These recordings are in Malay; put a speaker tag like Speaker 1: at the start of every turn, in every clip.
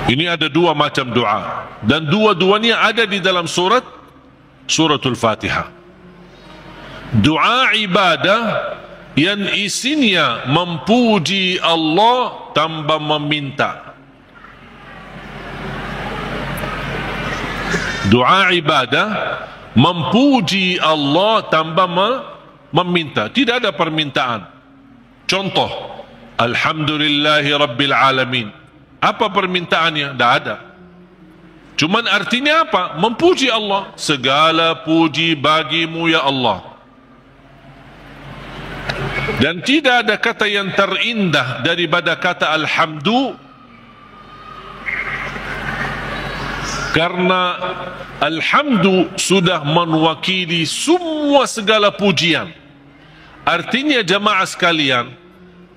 Speaker 1: Ini ada dua macam doa, dan dua-duanya ada di dalam suratul Fatihah. Doa ibadah yang isinya memuji Allah tanpa meminta. Doa ibadah memuji Allah tanpa meminta, tidak ada permintaan. Contoh, Alhamdulillahi Rabbil Alamin. Apa permintaannya? Tidak ada. Cuman artinya apa? Memuji Allah. Segala puji bagimu ya Allah. Dan tidak ada kata yang terindah daripada kata Alhamdu, karena Alhamdu sudah mewakili semua segala pujian. Artinya jemaah sekalian,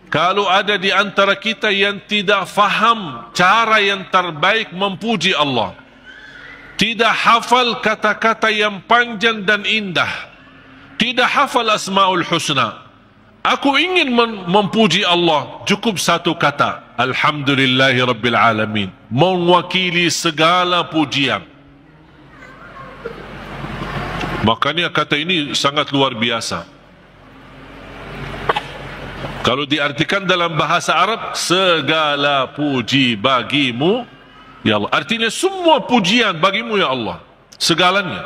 Speaker 1: kalau ada di antara kita yang tidak faham cara yang terbaik memuji Allah, tidak hafal kata-kata yang panjang dan indah, tidak hafal Asmaul Husna, aku ingin memuji Allah, cukup satu kata, Alhamdulillahi Rabbil Alamin, mewakili segala pujian. Makanya kata ini sangat luar biasa. Kalau diartikan dalam bahasa Arab, segala puji bagimu ya Allah, artinya semua pujian bagimu ya Allah, segalanya.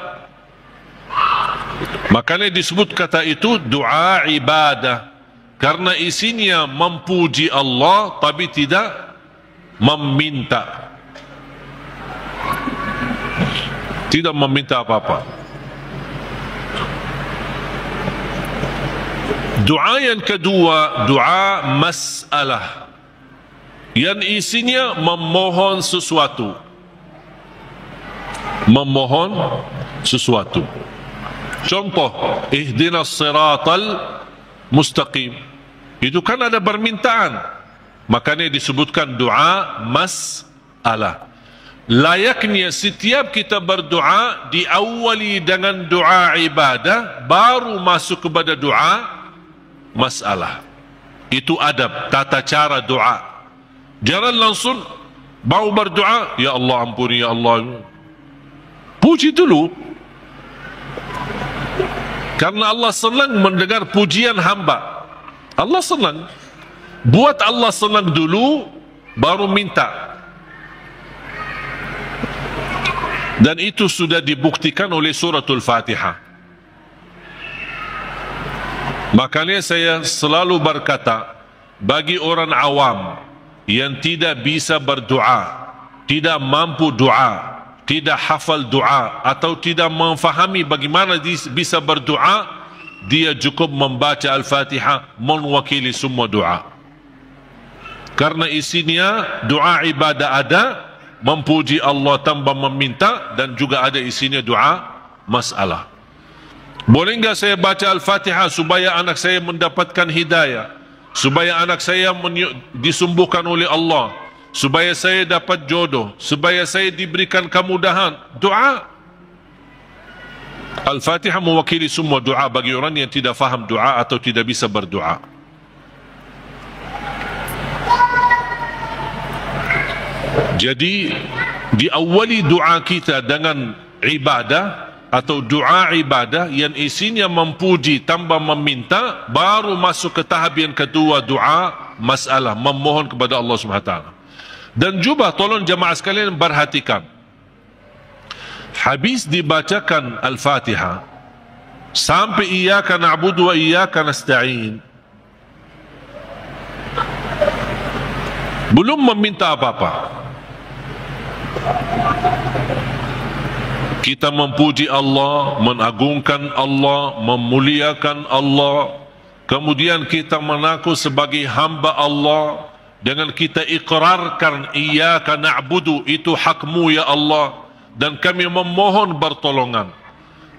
Speaker 1: Makanya disebut kata itu doa ibadah, karena isinya memuji Allah tapi tidak meminta, tidak meminta apa-apa. Doa yang kedua, doa masalah, yang isinya memohon sesuatu. Memohon sesuatu. Contoh, ihdinas siratal mustaqim. Itu kan ada permintaan. Makanya disebutkan doa masalah. Layaknya setiap kita berdoa diawali dengan doa ibadah, baru masuk kepada doa masalah. Itu adab, tata cara doa. Jangan langsung mau berdoa, ya Allah ampuni ya Allah. Puji dulu, karena Allah senang mendengar pujian hamba. Allah senang. Buat Allah senang dulu, baru minta. Dan itu sudah dibuktikan oleh suratul Fatihah. Makanya saya selalu berkata, bagi orang awam yang tidak bisa berdoa, tidak mampu doa, tidak hafal doa, atau tidak memfahami bagaimana bisa berdoa, dia cukup membaca Al-Fatihah mewakili semua doa. Karena isinya doa ibadah ada, memuji Allah tanpa meminta, dan juga ada isinya doa masalah. Boleh enggak saya baca Al-Fatihah supaya anak saya mendapatkan hidayah, supaya anak saya disembuhkan oleh Allah, supaya saya dapat jodoh, supaya saya diberikan kemudahan? Doa. Al-Fatihah mewakili semua doa bagi orang yang tidak faham doa atau tidak bisa berdoa. Jadi diawali doa kita dengan ibadah atau doa ibadah yang isinya memuji tanpa meminta, baru masuk ke tahap yang kedua, doa masalah, memohon kepada Allah SWT. Dan juga tolong jemaah sekalian perhatikan, habis dibacakan Al-Fatihah sampai iyyaka na'budu wa iyyaka nasta'in, belum meminta apa-apa. Kita memuji Allah, mengagungkan Allah, memuliakan Allah. Kemudian kita mengaku sebagai hamba Allah dengan kita ikrarkan iyyaka na'budu, itu hakmu ya Allah, dan kami memohon pertolongan.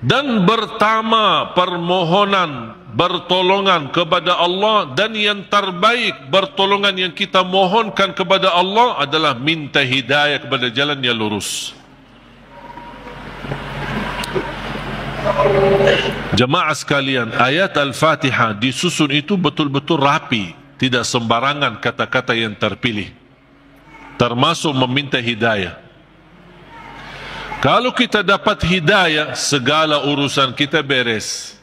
Speaker 1: Dan pertama permohonan bertolongan kepada Allah, dan yang terbaik pertolongan yang kita mohonkan kepada Allah adalah minta hidayah kepada jalan yang lurus. Jemaah sekalian, ayat Al-Fatihah disusun itu betul-betul rapi, tidak sembarangan kata-kata yang terpilih. termasuk meminta hidayah. Kalau kita dapat hidayah, segala urusan kita beres.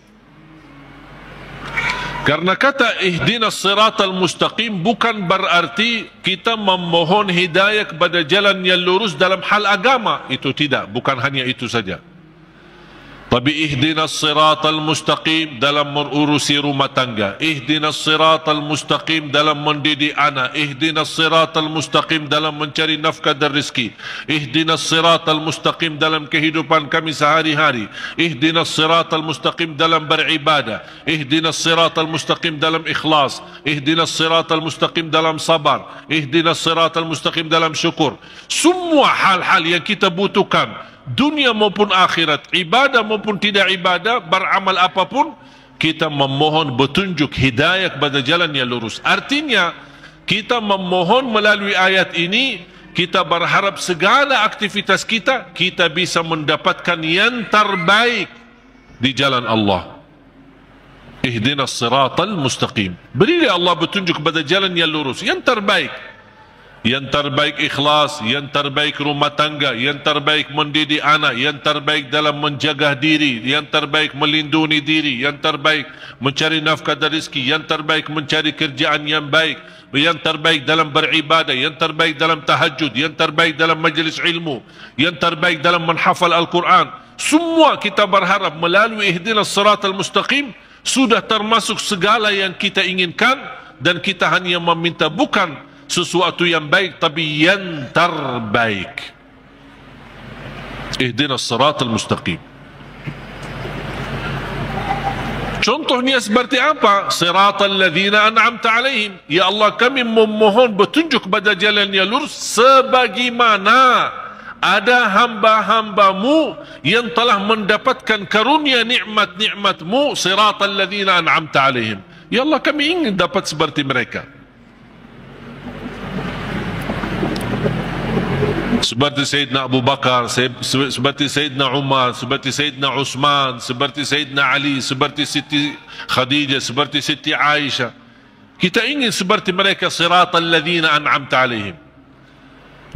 Speaker 1: Karena kata ihdinas siratal mustaqim bukan berarti kita memohon hidayah kepada jalan yang lurus dalam hal agama. Itu tidak, bukan hanya itu saja. Tapi ihdinas siratal mustaqim dalam mengurusi rumah tangga, ihdinas siratal mustaqim dalam mendidik anak, ihdinas siratal mustaqim dalam mencari nafkah dan rezeki, ihdinas siratal mustaqim dalam kehidupan kami sehari-hari, ihdinas siratal mustaqim dalam beribadah, ihdinas siratal mustaqim dalam ikhlas, ihdinas siratal mustaqim dalam sabar, ihdinas siratal mustaqim dalam syukur. Semua hal-hal yang kita butuhkan, dunia maupun akhirat, ibadah maupun tidak ibadah, beramal apapun, kita memohon petunjuk hidayah kepada jalan yang lurus. Artinya, kita memohon melalui ayat ini, kita berharap segala aktivitas kita, kita bisa mendapatkan yang terbaik di jalan Allah. Ihdinas siratal mustaqim. Berilah Allah petunjuk kepada jalan yang lurus, yang terbaik. Yang terbaik ikhlas, yang terbaik rumah tangga, yang terbaik mendidik anak, yang terbaik dalam menjaga diri, yang terbaik melindungi diri, yang terbaik mencari nafkah dan rezeki, yang terbaik mencari kerjaan yang baik, yang terbaik dalam beribadah, yang terbaik dalam tahajud, yang terbaik dalam majlis ilmu, yang terbaik dalam menghafal Al-Quran. Semua kita berharap melalui ihdinas siratal mustaqim sudah termasuk segala yang kita inginkan, dan kita hanya meminta bukan sesuatu yang baik, tapi yang terbaik. Ihdinas siratal mustaqim. Contohnya seperti apa? Siratal ladzina an'amta alaihim. Ya Allah, kami memohon petunjuk kepada jalan yang lurus sebagaimana ada hamba-hambamu yang telah mendapatkan karunia nikmat-nikmatmu. Siratal ladzina an'amta alaihim. Ya Allah, kami ingin dapat seperti mereka. Seperti Sayyidina Abu Bakar, seperti Sayyidina Umar, seperti Sayyidina Uthman, seperti Sayyidina Ali, seperti Siti Khadijah, seperti Siti Aisyah. Kita ingin seperti mereka, siratal ladzina an'amta alaihim.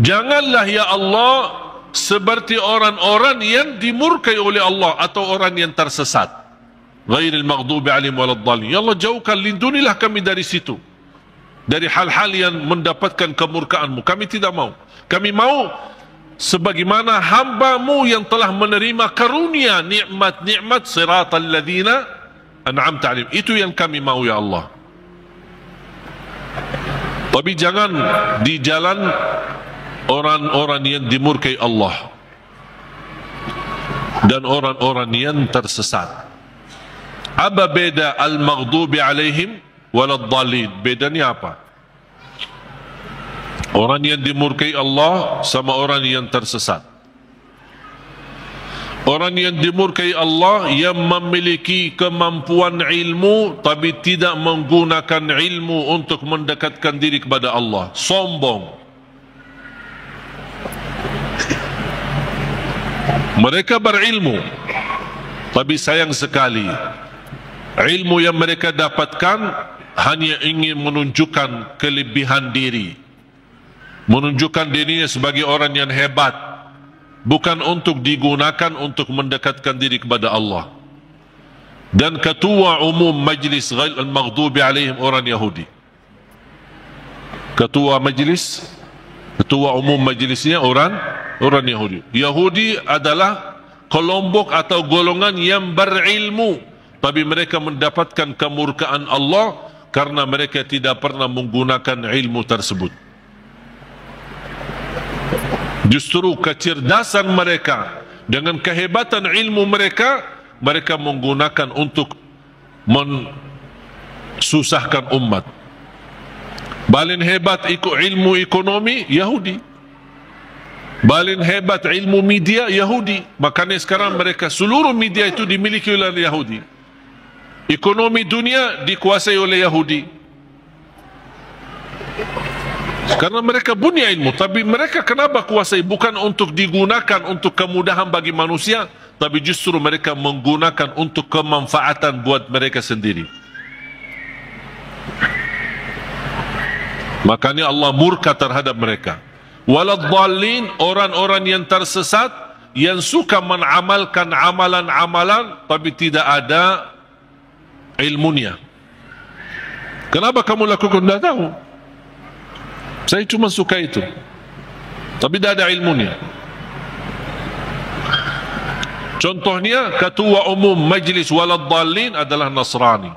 Speaker 1: Janganlah ya Allah seperti orang-orang yang dimurkai oleh Allah atau orang yang tersesat. Ghairil maghdubi alaihim waladdallin. Ya Allah, jauhkan, lindungilah kami dari situ, dari hal-hal yang mendapatkan kemurkaan-Mu. Kami tidak mau. Kami mau sebagaimana hamba-Mu yang telah menerima karunia nikmat-nikmat, siratal ladzina an'amta alaihim. Itu yang kami mau ya Allah. Tapi jangan di jalan orang-orang yang dimurkai Allah dan orang-orang yang tersesat. Apa beda al-maghdubi alaihim waladdallin? Bedanya apa? Orang yang dimurkai Allah sama orang yang tersesat. Orang yang dimurkai Allah yang memiliki kemampuan ilmu tapi tidak menggunakan ilmu untuk mendekatkan diri kepada Allah. Sombong. Mereka berilmu, tapi sayang sekali ilmu yang mereka dapatkan hanya ingin menunjukkan kelebihan diri, menunjukkan dirinya sebagai orang yang hebat, bukan untuk digunakan untuk mendekatkan diri kepada Allah. Dan ketua umum majlis al-maghdubi alaihim orang Yahudi. Ketua umum majlisnya orang Yahudi. Yahudi adalah kelompok atau golongan yang berilmu, tapi mereka mendapatkan kemurkaan Allah karena mereka tidak pernah menggunakan ilmu tersebut. Justru kecerdasan mereka dengan kehebatan ilmu mereka, mereka menggunakan untuk mensusahkan umat. Paling hebat ilmu ekonomi Yahudi, paling hebat ilmu media Yahudi. Makanya sekarang mereka seluruh media itu dimiliki oleh Yahudi. Ekonomi dunia dikuasai oleh Yahudi. Karena mereka punya ilmu, tapi mereka kenapa kuasai? Bukan untuk digunakan untuk kemudahan bagi manusia, tapi justru mereka menggunakan untuk kemanfaatan buat mereka sendiri. Makanya Allah murka terhadap mereka. Waladhdallin, orang-orang yang tersesat, yang suka mengamalkan amalan-amalan tapi tidak ada ilmunya. Kenapa kamu lakukan? Tidak tahu. Saya cuma suka itu, tapi tidak ada ilmunya. Contohnya, ketua umum majlis Waladhdallin adalah Nasrani.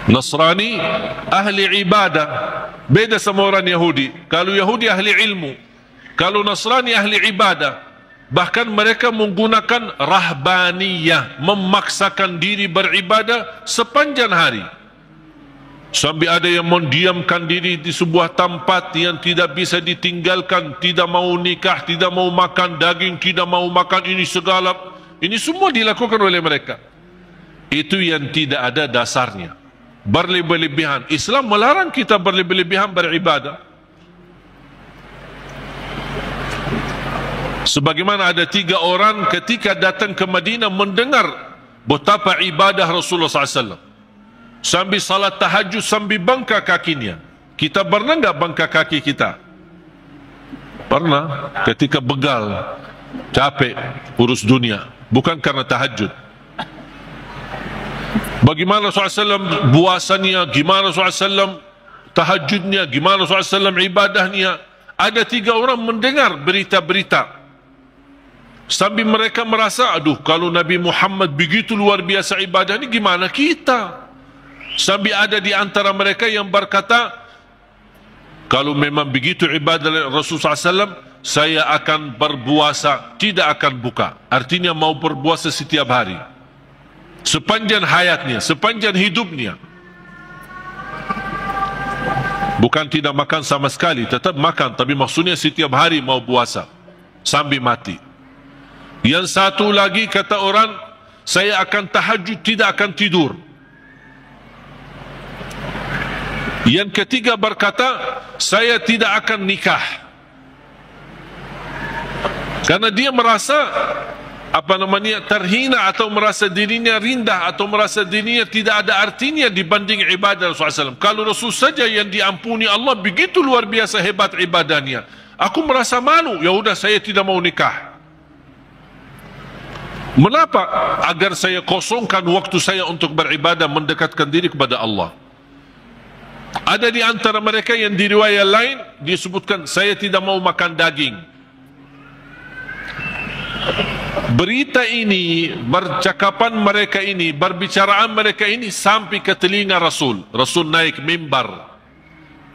Speaker 1: Nasrani ahli ibadah, beda sama orang Yahudi. Kalau Yahudi ahli ilmu, kalau Nasrani ahli ibadah. Bahkan mereka menggunakan rahbaniyah, memaksakan diri beribadah sepanjang hari. Sampai ada yang mendiamkan diri di sebuah tempat yang tidak bisa ditinggalkan, tidak mau nikah, tidak mau makan daging, tidak mau makan ini segala. Ini semua dilakukan oleh mereka. Itu yang tidak ada dasarnya. Berlebih-lebihan. Islam melarang kita berlebih-lebihan beribadah. Sebagaimana ada 3 orang ketika datang ke Madinah mendengar betapa ibadah Rasulullah SAW. Sambil salat tahajud, sambil bangka kakinya. Kita pernah enggak bangka kaki kita? Pernah, ketika begal, capek, urus dunia. Bukan karena tahajud. Bagaimana SAW puasanya, gimana SAW tahajudnya, gimana SAW ibadahnya. Ada 3 orang mendengar berita-berita. Sambil mereka merasa, aduh, kalau Nabi Muhammad begitu luar biasa ibadah ini, gimana kita? Sambil ada di antara mereka yang berkata, kalau memang begitu ibadah Rasulullah SAW, saya akan berpuasa, tidak akan buka. Artinya mau berpuasa setiap hari, sepanjang hayatnya, sepanjang hidupnya. Bukan tidak makan sama sekali, tetap makan, tapi maksudnya setiap hari mau puasa sambil mati. Yang satu lagi kata orang, saya akan tahajud, tidak akan tidur. Yang ketiga berkata, saya tidak akan nikah. Karena dia merasa terhina, atau merasa dirinya rendah, atau merasa dirinya tidak ada artinya dibanding ibadah Rasulullah SAW. Kalau Rasul saja yang diampuni Allah begitu luar biasa hebat ibadahnya, aku merasa malu, ya udah saya tidak mau nikah. Mengapa? Agar saya kosongkan waktu saya untuk beribadah, mendekatkan diri kepada Allah. Ada di antara mereka yang di riwayat lain disebutkan, saya tidak mau makan daging. Berita ini, percakapan mereka ini, berbicaraan mereka ini sampai ke telinga Rasul. Rasul naik mimbar.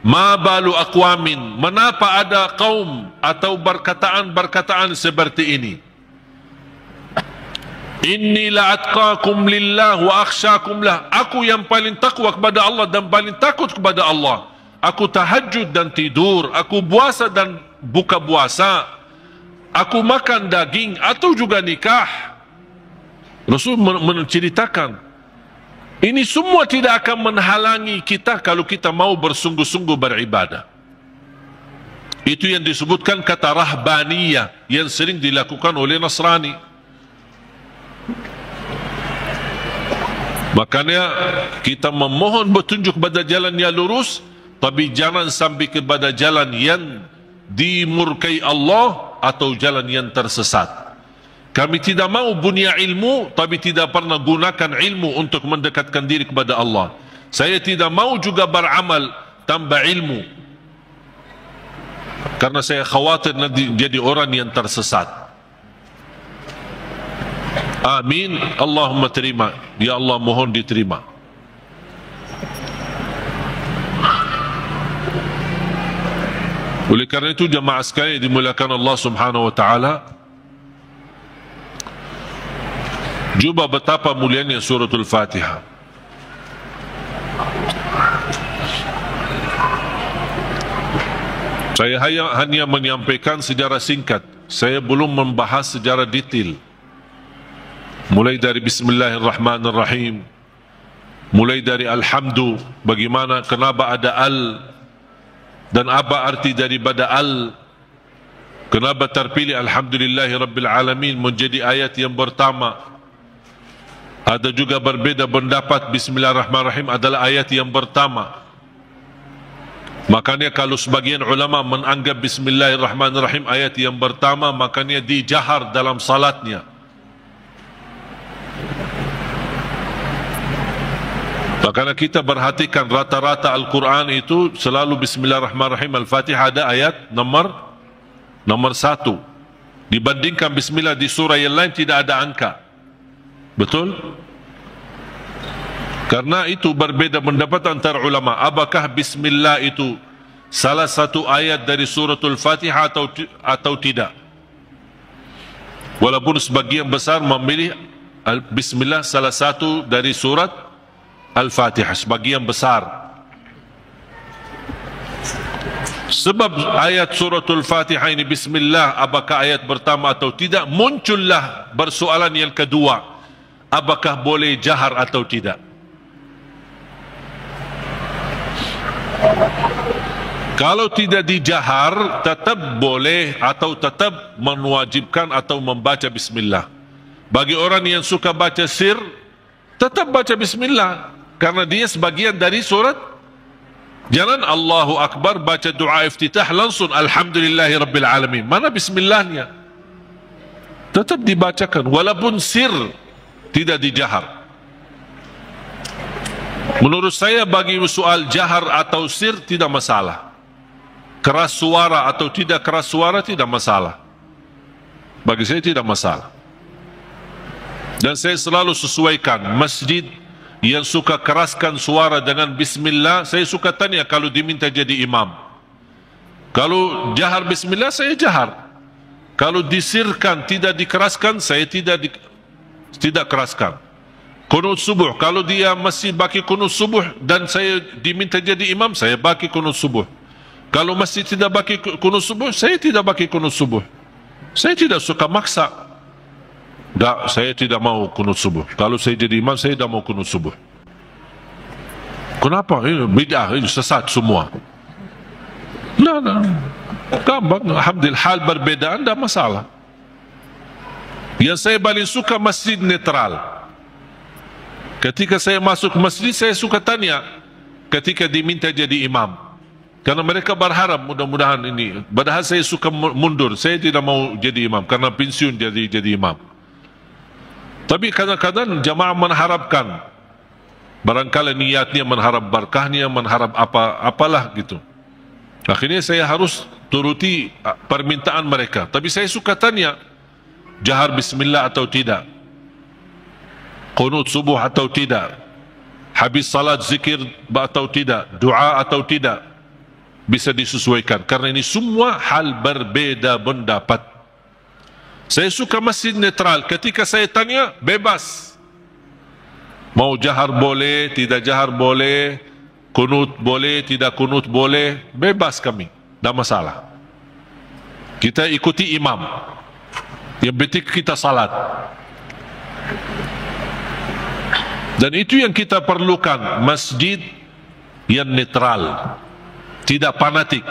Speaker 1: Ma balu aqwamin, menapa ada kaum atau berkataan seperti ini? Inni la'atqakum lillah wa akhsyakum lah. Aku yang paling takwa kepada Allah dan paling takut kepada Allah. Aku tahajud dan tidur, aku puasa dan buka puasa, aku makan daging atau juga nikah. Rasul menceritakan, ini semua tidak akan menghalangi kita kalau kita mau bersungguh-sungguh beribadah. Itu yang disebutkan kata rahbaniyah yang sering dilakukan oleh Nasrani. Makanya kita memohon petunjuk kepada jalan yang lurus, tapi jangan sampai kepada jalan yang dimurkai Allah atau jalan yang tersesat. Kami tidak mau punya ilmu tapi tidak pernah gunakan ilmu untuk mendekatkan diri kepada Allah. Saya tidak mau juga beramal tanpa ilmu, karena saya khawatir nanti jadi orang yang tersesat. Amin. Allahumma terima. Ya Allah, mohon diterima. Oleh karena itu jemaah sekalian dimuliakan Allah Subhanahu wa taala, cuba betapa mulianya suratul Fatihah. Saya hanya menyampaikan secara singkat. Saya belum membahas secara detail. Mulai dari Bismillahirrahmanirrahim, mulai dari Alhamdu, bagaimana, kenapa ada al, dan apa arti daripada al, kenapa terpilih Alhamdulillahi Rabbil Alamin menjadi ayat yang pertama. Ada juga berbeda pendapat Bismillahirrahmanirrahim adalah ayat yang pertama. Makanya kalau sebagian ulama menganggap Bismillahirrahmanirrahim ayat yang pertama, makanya dijahar dalam salatnya. Makanya kita perhatikan rata-rata Al-Quran itu selalu Bismillahirrahmanirrahim. Al-Fatihah ada ayat nomor 1. Dibandingkan Bismillah di surah yang lain tidak ada angka. Betul? Karena itu berbeda pendapat antara ulama. Apakah Bismillah itu salah satu ayat dari suratul Fatihah atau tidak? Walaupun sebagian besar memilih Bismillah salah satu dari surat Al-Fatihah, sebagian besar. Sebab ayat suratul Fatihah ini Bismillah, apakah ayat pertama atau tidak, muncullah persoalan yang kedua, apakah boleh jahar atau tidak. Kalau tidak dijahar, tetap boleh atau tetap mewajibkan atau membaca Bismillah. Bagi orang yang suka baca sir, tetap baca Bismillah, karena dia sebagian dari surat. Jangan Allahu Akbar baca doa iftitah langsung Alhamdulillahi Rabbil Alamin. Mana Bismillahnya? Tetap dibacakan walaupun sir, tidak dijahar. Menurut saya bagi soal jahar atau sir tidak masalah. Keras suara atau tidak keras suara tidak masalah. Bagi saya tidak masalah. Dan saya selalu sesuaikan. Masjid yang suka keraskan suara dengan Bismillah, saya suka tanya kalau diminta jadi imam. Kalau jahar Bismillah, saya jahar. Kalau disirkan, tidak dikeraskan, saya tidak keraskan. Kunut subuh, kalau dia masih baki kunut subuh dan saya diminta jadi imam, saya baki kunut subuh. Kalau masih tidak baki kunut subuh, saya tidak baki kunut subuh. Saya tidak suka maksa. Tak, saya tidak mau kunut subuh. Kalau saya jadi imam, saya tidak mau kunut subuh. Kenapa? Ini bid'ah, ini sesat semua. Nah, gampang. Alhamdulillah, hal berbeda, tidak masalah. Yang saya paling suka masjid netral. Ketika saya masuk masjid, saya suka tanya ketika diminta jadi imam. Karena mereka berharap mudah-mudahan ini. Padahal saya suka mundur. Saya tidak mau jadi imam karena pensiun jadi imam. Tapi kadang-kadang jamaah mengharapkan. Barangkali niatnya mengharap berkahnya, mengharap apalah gitu. Akhirnya saya harus turuti permintaan mereka. Tapi saya suka tanya, jahar Bismillah atau tidak? Qunut subuh atau tidak? Habis salat zikir atau tidak? Doa atau tidak? Bisa disesuaikan. Karena ini semua hal berbeda pendapat. Saya suka masjid netral. Ketika saya tanya, bebas. Mau jahar boleh, tidak jahar boleh. Kunut boleh, tidak kunut boleh. Bebas kami. Tak masalah. Kita ikuti imam. Yang penting kita salat. Dan itu yang kita perlukan. Masjid yang netral. Tidak fanatik.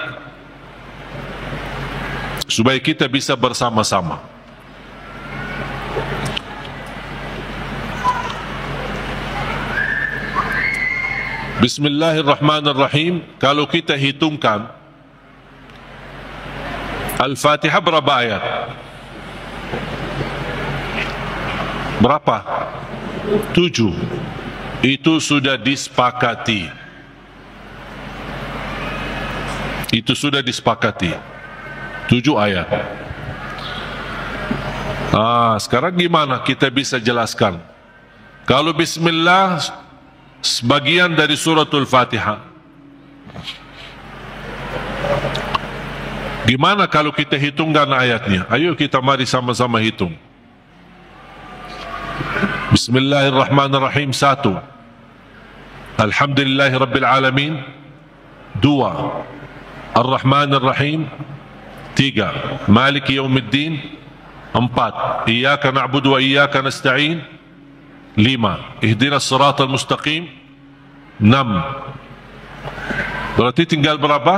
Speaker 1: Supaya kita bisa bersama-sama. Bismillahirrahmanirrahim. Kalau kita hitungkan Al-Fatihah berapa ayat? Berapa? 7. Itu sudah disepakati. Itu sudah disepakati. 7 ayat. Sekarang gimana kita bisa jelaskan? Kalau Bismillah sebagian dari suratul Fatihah. Gimana kalau kita hitungkan ayatnya? Ayo kita mari sama-sama hitung. Bismillahirrahmanirrahim 1. Alhamdulillahi Rabbil Alamin 2. Ar-Rahmanir-Rahim 3. Maliki Yawmiddin 4. Iyyaka na'budu wa iyyaka nasta'in 5. Ihdinas siratal mustaqim 6. Berarti tinggal berapa?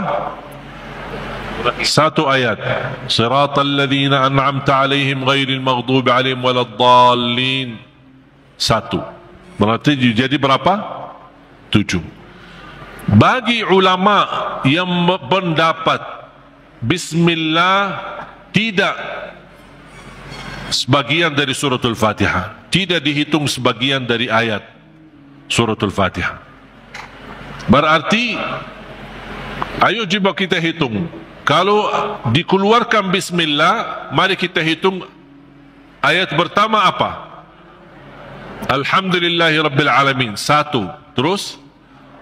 Speaker 1: 1 ayat. Siratal ladzina an'amta 'alaihim ghairil maghdubi 'alaihim waladdallin. 1. Berarti jadi berapa? 7. Bagi ulama yang pendapat Bismillah tidak sebagian dari suratul Fatihah, tidak dihitung sebagian dari ayat suratul Fatihah. Berarti ayo coba kita hitung. Kalau dikeluarkan Bismillah, mari kita hitung ayat pertama apa? Alhamdulillahi Rabbil Alamin, 1. Terus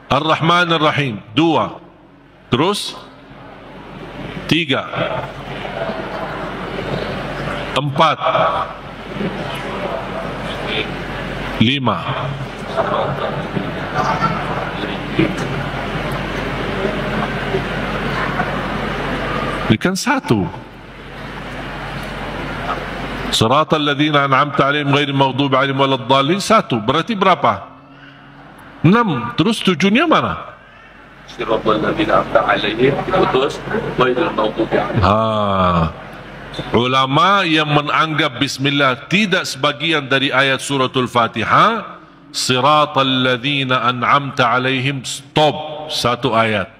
Speaker 1: Ar-Rahman Ar-Rahim, 2. Terus 3, 4, 5. Ini kan 1. Siratal ladzina an'amta 'alaihim ghairil maghdubi 'alaihim waladdallin, 1. Berarti berapa? 6. Terus 7-nya mana?
Speaker 2: Siratal ladzina an'amta 'alaihim putus ghairil maghdubi 'alaihim.
Speaker 1: Ulama yang menganggap Bismillah tidak sebagian dari ayat suratul Fatihah, Siratal ladzina an'amta 'alaihim, stop, 1 ayat.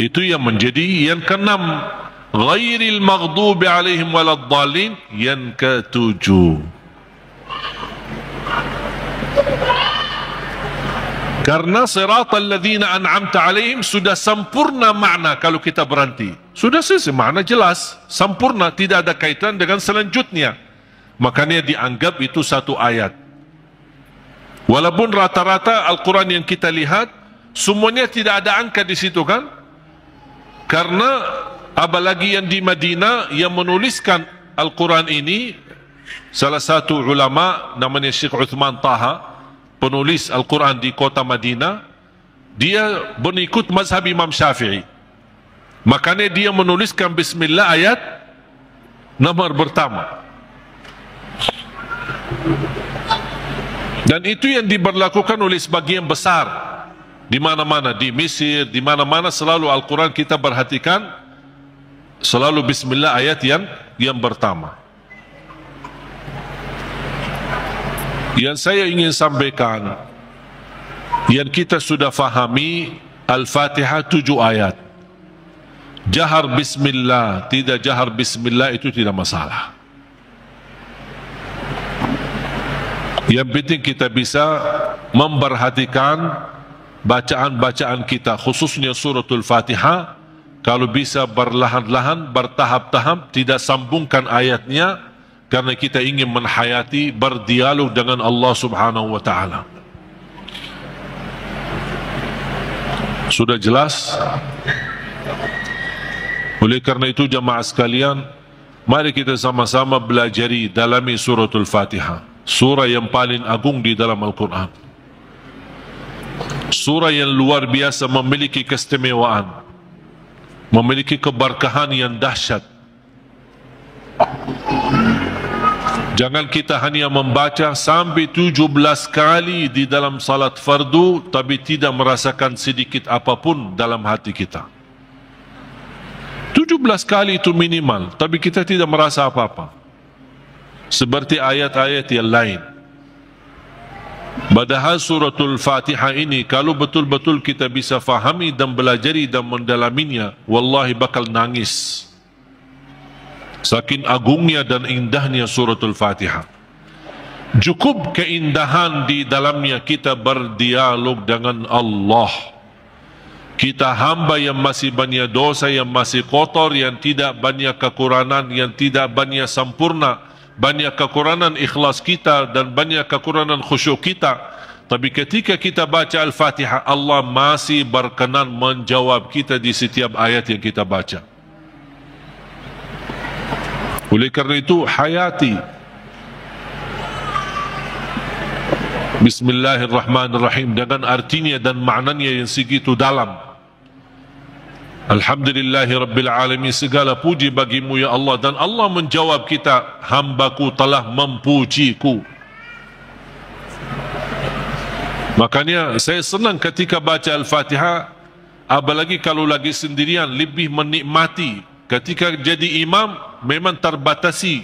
Speaker 1: Itu yang menjadi yang ke-6. Ghairil maghdubi 'alaihim waladdallin yang ke-7. Karena siratal ladzina an'amta 'alaihim sudah sempurna makna kalau kita berhenti. Sudah selesai, makna jelas, sempurna, tidak ada kaitan dengan selanjutnya. Makanya dianggap itu 1 ayat. Walaupun rata-rata Al-Quran yang kita lihat semuanya tidak ada angka di situ kan? Karena apalagi yang di Madinah yang menuliskan Al-Quran ini, salah satu ulama namanya Syekh Uthman Taha, penulis Al-Quran di kota Madinah, dia mengikut mazhab Imam Syafi'i. Makanya dia menuliskan Bismillah ayat nomor pertama. Dan itu yang diberlakukan oleh sebagian besar di mana-mana, di Mesir, di mana-mana selalu Al-Quran kita perhatikan selalu Bismillah ayat yang pertama. Yang saya ingin sampaikan, yang kita sudah fahami, Al-Fatihah 7 ayat. Jahar Bismillah, tidak jahar Bismillah itu tidak masalah. Yang penting kita bisa memperhatikan bacaan-bacaan kita, khususnya suratul Fatihah. Kalau bisa berlahan-lahan, bertahap-tahap, tidak sambungkan ayatnya, karena kita ingin menhayati, berdialog dengan Allah subhanahu wa ta'ala. Sudah jelas? Oleh karena itu jamaah sekalian, mari kita sama-sama belajari dalami suratul Fatihah, surah yang paling agung di dalam Al-Quran, surah yang luar biasa, memiliki keistimewaan, memiliki keberkahan yang dahsyat. Jangan kita hanya membaca sampai 17 kali di dalam salat fardu, tapi tidak merasakan sedikit apapun dalam hati kita. 17 kali itu minimal, tapi kita tidak merasa apa-apa. Seperti ayat-ayat yang lain. Padahal suratul Fatihah ini, kalau betul-betul kita bisa fahami dan belajari dan mendalaminya, wallahi bakal nangis. Saking agungnya dan indahnya suratul Fatihah. Cukup keindahan di dalamnya kita berdialog dengan Allah. Kita hamba yang masih banyak dosa, yang masih kotor, yang tidak banyak kekurangan, yang tidak banyak sempurna, banyak kekurangan ikhlas kita dan banyak kekurangan khusyuk kita. Tapi ketika kita baca Al-Fatihah, Allah masih berkenan menjawab kita di setiap ayat yang kita baca. Oleh kerana itu, hayati Bismillahirrahmanirrahim dengan artinya dan maknanya yang segitu dalam. Alhamdulillahi Rabbil Alamin, segala puji bagimu ya Allah. Dan Allah menjawab kita, hambaku telah memujiku. Makanya saya senang ketika baca Al-Fatihah, apalagi kalau lagi sendirian, lebih menikmati. Ketika jadi imam, memang terbatasi.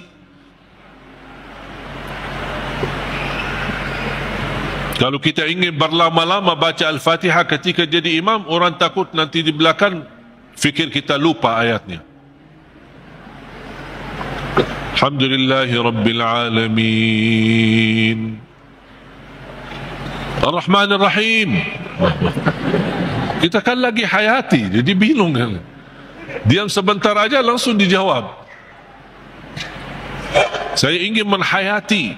Speaker 1: Kalau kita ingin berlama-lama baca Al-Fatihah ketika jadi imam, orang takut nanti di belakang fikir kita lupa ayatnya. Alhamdulillahi Rabbil Alamin, Ar-Rahman Ar-Rahim. Kita kan lagi hayati, jadi bingung kan. Diam sebentar aja langsung dijawab. Saya ingin menghayati,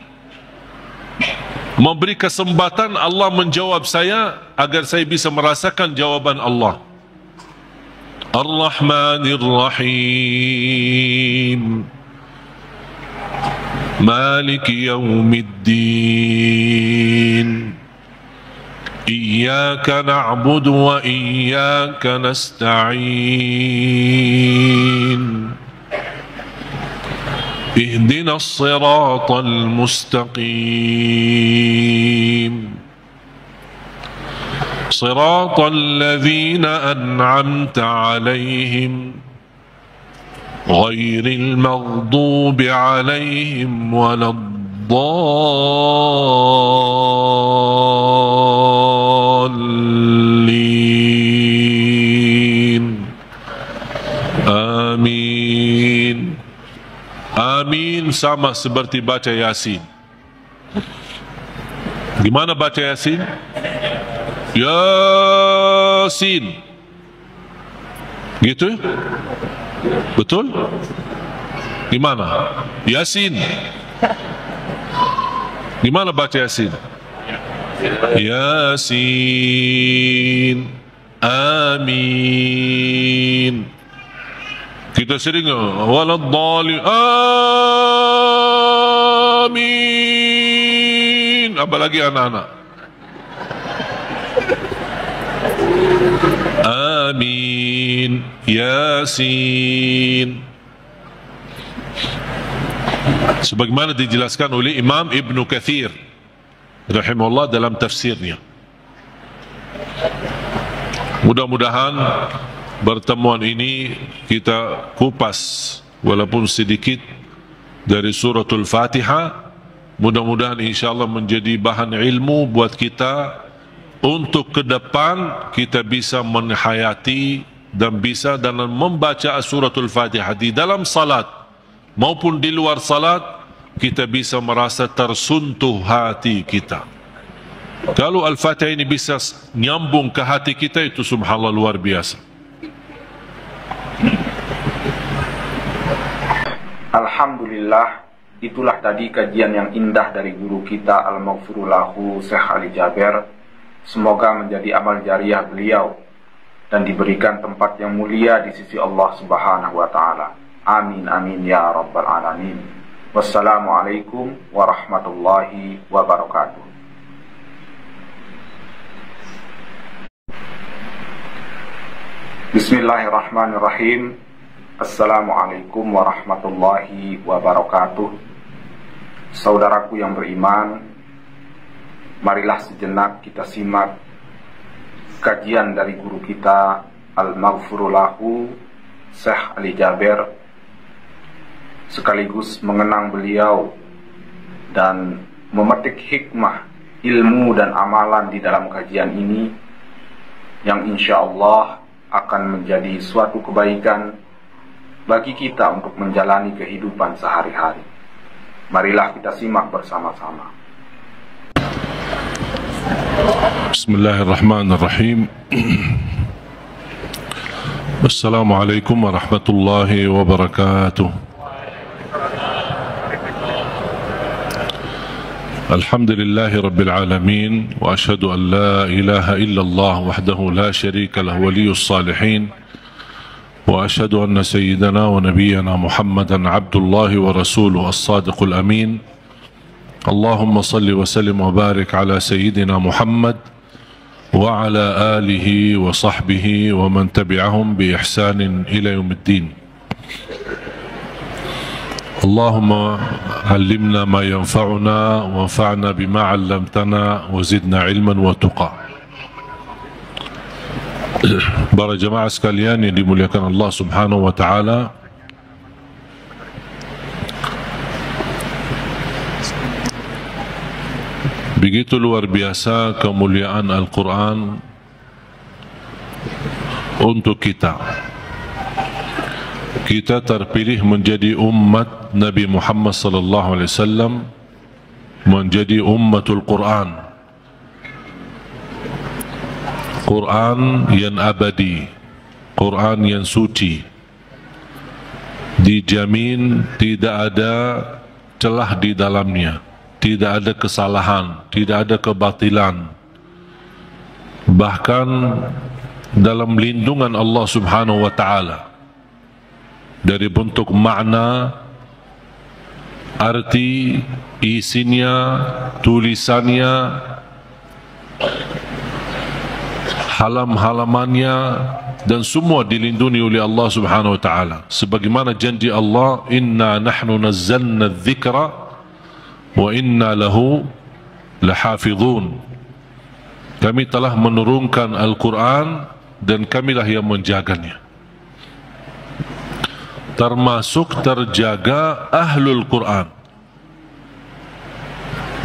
Speaker 1: memberi kesempatan Allah menjawab saya agar saya bisa merasakan jawaban Allah. Ar-Rahmanir Rahim, Maliki Yawmiddin, Iyyaka na'budu wa iyyaka nasta'in, Ihdina as-siratal mustaqim, Siratal ladzina an'amta 'alaihim, Ghairil maghdubi 'alaihim waladdallin. Amin. Amin sama seperti baca Yasin. Gimana baca Yasin? Yasin. Gitu? Betul? Gimana? Yasin. Gimana baca Yasin? Yasin. Amin. Kita sering waladdallin. Amin. Apalagi anak-anak. Amin. Yasin. Sebagaimana dijelaskan oleh Imam Ibn Kathir rahimahullah dalam tafsirnya. Mudah-mudahan pertemuan ini kita kupas walaupun sedikit dari suratul Fatihah. Mudah-mudahan insyaAllah menjadi bahan ilmu buat kita untuk ke depan kita bisa menghayati dan bisa dalam membaca suratul Fatihah di dalam salat maupun di luar salat, kita bisa merasa tersentuh hati kita. Kalau Al-Fatihah ini bisa nyambung ke hati kita, itu subhanallah luar biasa.
Speaker 3: Alhamdulillah, itulah tadi kajian yang indah dari guru kita Al-Maghfurullahu Syekh Ali Jaber. Semoga menjadi amal jariah beliau dan diberikan tempat yang mulia di sisi Allah Subhanahu wa taala. Amin amin ya rabbal alamin. Wassalamualaikum warahmatullahi wabarakatuh. Bismillahirrahmanirrahim. Assalamualaikum warahmatullahi wabarakatuh. Saudaraku yang beriman, marilah sejenak kita simak kajian dari guru kita Al-Maghfurullahu Syekh Ali Jaber, sekaligus mengenang beliau dan memetik hikmah, ilmu dan amalan di dalam kajian ini yang insya Allah akan menjadi suatu kebaikan bagi kita untuk menjalani kehidupan sehari-hari. Marilah kita simak bersama-sama.
Speaker 1: Bismillahirrahmanirrahim. Assalamualaikum warahmatullahi wabarakatuh. Alhamdulillahi rabbil alamin, wa ashhadu an la ilaha illallah wahdahu la sharika lah waliyus salihin, wa ashhadu anna sayyidana wa nabiyyana Muhammadan abdullahi wa rasuluhu as-sadiqul amin. Allahumma salli wa sallim wa barik ala sayyidina Muhammad wa ala alihi wa sahbihi wa man tabi'ahum bi ihsanin ila yaumiddin. Allahumma allimna ma yanfa'una wa anfa'na bima 'allamtana wa zidna ilman wa tuqa. Para jemaah sekalian yang dimuliakan Allah Subhanahu wa taala, Begitu luar biasa kemuliaan Al-Quran untuk kita. Kita terpilih menjadi umat Nabi Muhammad sallallahu alaihi wasallam, menjadi ummatul Quran. Quran yang abadi, Quran yang suci, dijamin tidak ada celah di dalamnya, tidak ada kesalahan, tidak ada kebatilan. Bahkan dalam lindungan Allah Subhanahu wa taala, dari bentuk makna, arti, isinya, tulisannya, halam-halamannya, dan semua dilindungi oleh Allah Subhanahu wa taala. Sebagaimana janji Allah, "Inna nahnu nazzalna adh-dhikra wa inna lahu lahafizun." Kami telah menurunkan Al-Quran dan kamilah yang menjaganya. Termasuk terjaga ahlul Quran.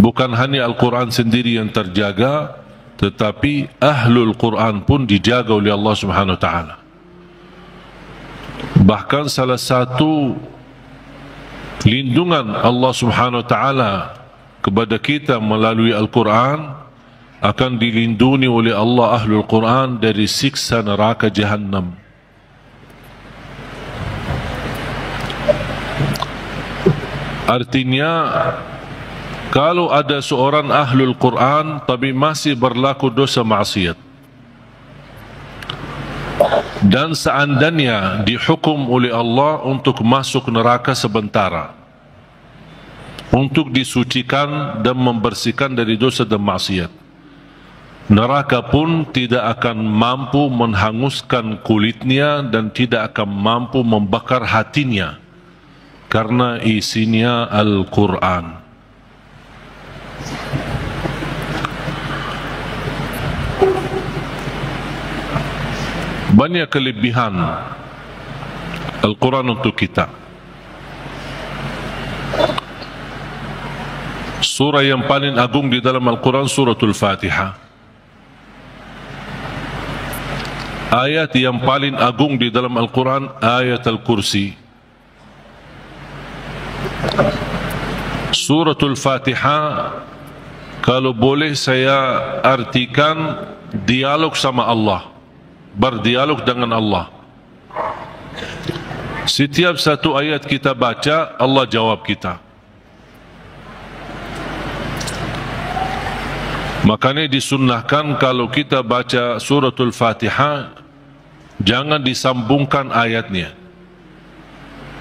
Speaker 1: Bukan hanya Al-Quran sendiri yang terjaga, tetapi ahlul Quran pun dijaga oleh Allah Subhanahu wa taala. Bahkan salah satu lindungan Allah Subhanahu wa taala kepada kita melalui Al-Quran, akan dilindungi oleh Allah ahlul Quran dari siksa neraka Jahannam. Artinya, kalau ada seorang ahlul Quran tapi masih berlaku dosa maksiat, dan seandainya dihukum oleh Allah untuk masuk neraka sementara, untuk disucikan dan membersihkan dari dosa dan maksiat, neraka pun tidak akan mampu menghanguskan kulitnya dan tidak akan mampu membakar hatinya, karena isinya Al-Quran. Banyak kelebihan Al-Quran untuk kita. Surah yang paling agung di dalam Al-Quran, Suratul Fatihah. Ayat yang paling agung di dalam Al-Quran, ayat Al-Kursi. Suratul Fatihah, kalau boleh saya artikan dialog sama Allah, berdialog dengan Allah. Setiap satu ayat kita baca, Allah jawab kita. Makanya disunnahkan kalau kita baca Suratul Fatihah, jangan disambungkan ayatnya.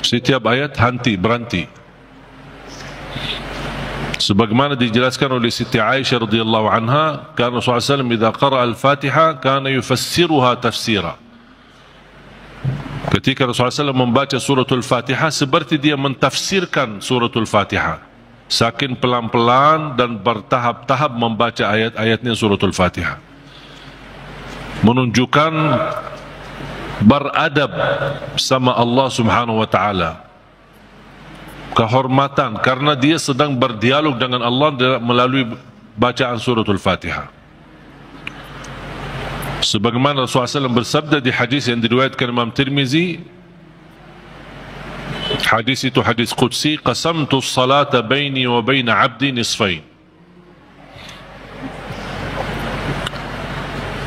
Speaker 1: Setiap ayat berhenti. Sebagaimana dijelaskan oleh Siti Aisyah radhiyallahu anha, karena Rasulullah SAW idza qara'a al-Fatihah kana yufassiruha tafsira. Ketika Rasulullah SAW membaca suratul Fatihah, seperti dia mentafsirkan suratul Fatihah, saking pelan-pelan dan bertahap-tahap membaca ayat-ayatnya suratul Fatihah, menunjukkan beradab sama Allah Subhanahu wa taala, kehormatan, karena dia sedang berdialog dengan Allah melalui bacaan suratul Fatihah. Sebagaimana Rasulullah SAW bersabda di hadis yang diriwayatkan Imam Tirmizi, hadis itu hadis qudsi, qasamtu as-salata baini wa baina 'abdi nisfain.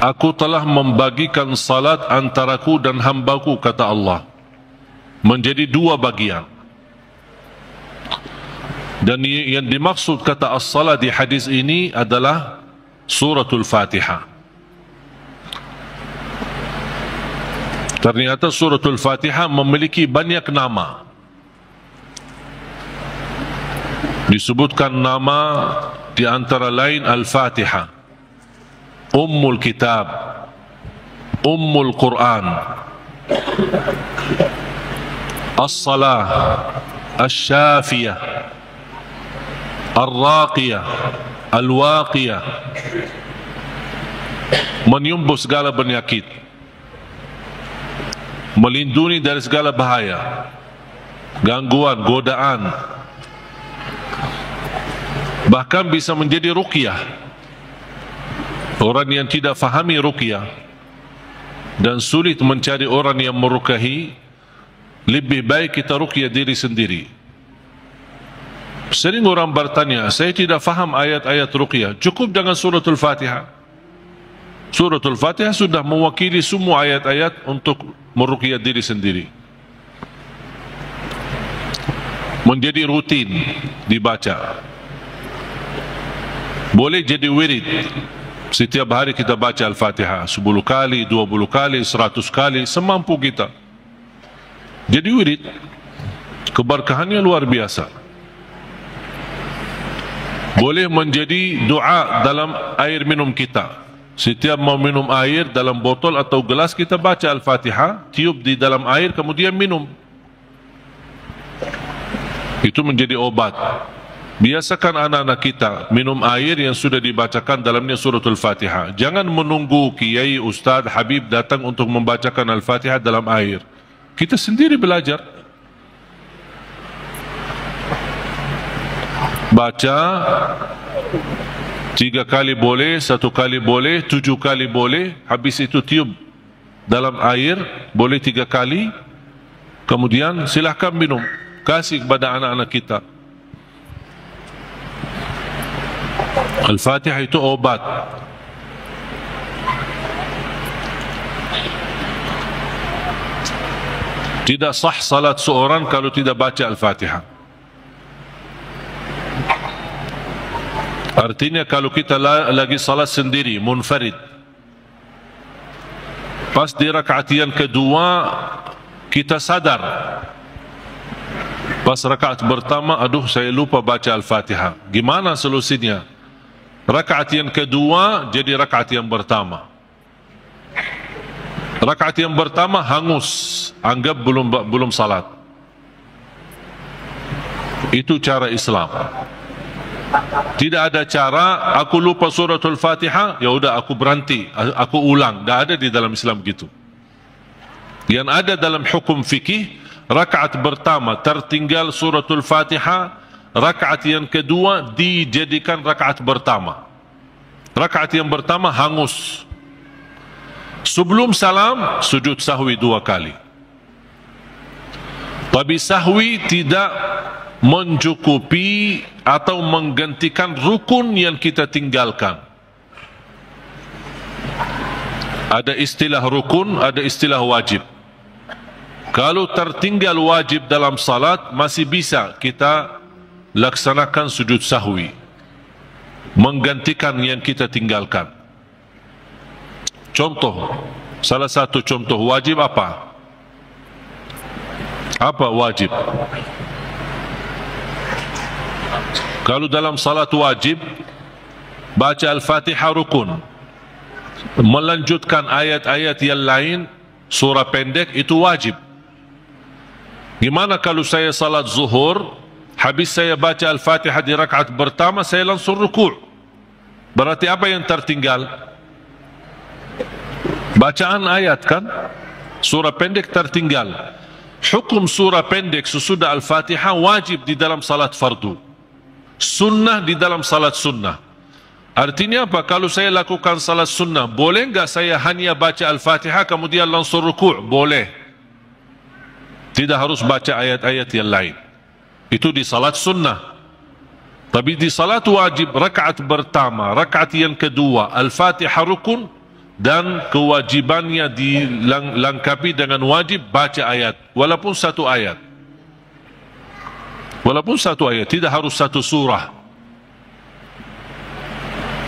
Speaker 1: Aku telah membagikan salat antaraku dan hambaku, kata Allah, menjadi dua bagian. Dan yang dimaksud kata as-salat di hadis ini adalah suratul Fatihah. Ternyata suratul Fatihah memiliki banyak nama. Disebutkan nama di antara lain Al-Fatihah, Ummul Kitab, Ummul Quran, As-Salah, As-Syafiyah, Ar-Raqiyah, Al-Waqiyah, menyembuh segala penyakit, melindungi dari segala bahaya, gangguan, godaan. Bahkan bisa menjadi ruqyah. Orang yang tidak fahami ruqyah dan sulit mencari orang yang merukahi, lebih baik kita ruqyah diri sendiri. Sering orang bertanya, saya tidak faham ayat-ayat ruqyah, cukup dengan suratul Fatihah. Suratul Fatihah sudah mewakili semua ayat-ayat untuk meruqyah diri sendiri. Menjadi rutin dibaca. Boleh jadi wirid. Setiap hari kita baca Al-Fatihah 10 kali, 20 kali, 100 kali, semampu kita. Jadi wirid. Keberkahannya luar biasa. Boleh menjadi doa dalam air minum kita. Setiap mau minum air dalam botol atau gelas, kita baca Al-Fatihah, tiup di dalam air, kemudian minum. Itu menjadi obat. Biasakan anak-anak kita minum air yang sudah dibacakan dalamnya suratul Fatihah. Jangan menunggu kiai, ustaz, habib datang untuk membacakan Al-Fatihah dalam air. Kita sendiri belajar. Baca 3 kali boleh, 1 kali boleh, 7 kali boleh. Habis itu tiup dalam air, boleh 3 kali. Kemudian silahkan minum. Kasih kepada anak-anak kita. Al-Fatihah itu obat. Tidak sah salat seorang kalau tidak baca Al-Fatihah. Artinya kalau kita lagi salat sendiri, munfarid, pas di rakaat yang kedua kita sadar, pas rakaat pertama, aduh saya lupa baca Al-Fatihah. Gimana solusinya? Rakaat yang kedua jadi rakaat yang pertama. Rakaat yang pertama hangus, anggap belum salat. Itu cara Islam. Tidak ada cara aku lupa suratul Fatihah, ya udah aku berhenti, aku ulang. Tidak ada di dalam Islam gitu. Yang ada dalam hukum fikih, rakaat pertama tertinggal suratul Fatihah, rakaat yang kedua dijadikan rakaat pertama. Rakaat yang pertama hangus. Sebelum salam sujud sahwi 2 kali. Tapi sahwi tidak mencukupi atau menggantikan rukun yang kita tinggalkan. Ada istilah rukun, ada istilah wajib. Kalau tertinggal wajib dalam salat, masih bisa kita laksanakan sujud sahwi, menggantikan yang kita tinggalkan. Contoh, salah satu contoh wajib apa? Apa wajib? Kalau dalam salat wajib, baca Al-Fatihah rukun. Melanjutkan ayat-ayat yang lain, surah pendek, itu wajib. Gimana kalau saya salat zuhur, habis saya baca Al-Fatihah di rakaat pertama, saya langsung rukuk. Berarti apa yang tertinggal? Bacaan ayat kan? Surah pendek tertinggal. Hukum surah pendek sesudah Al-Fatihah wajib di dalam salat fardu. Sunnah di dalam salat sunnah. Artinya apa? Kalau saya lakukan salat sunnah, boleh enggak saya hanya baca Al-Fatihah kemudian langsung rukuk? Boleh. Tidak harus baca ayat-ayat yang lain. Itu di salat sunnah. Tapi di salat wajib, rakaat pertama, rakaat yang kedua, Al-Fatihah rukun, dan kewajibannya dilengkapi dengan wajib baca ayat, walaupun 1 ayat. Walaupun 1 ayat, tidak harus 1 surah.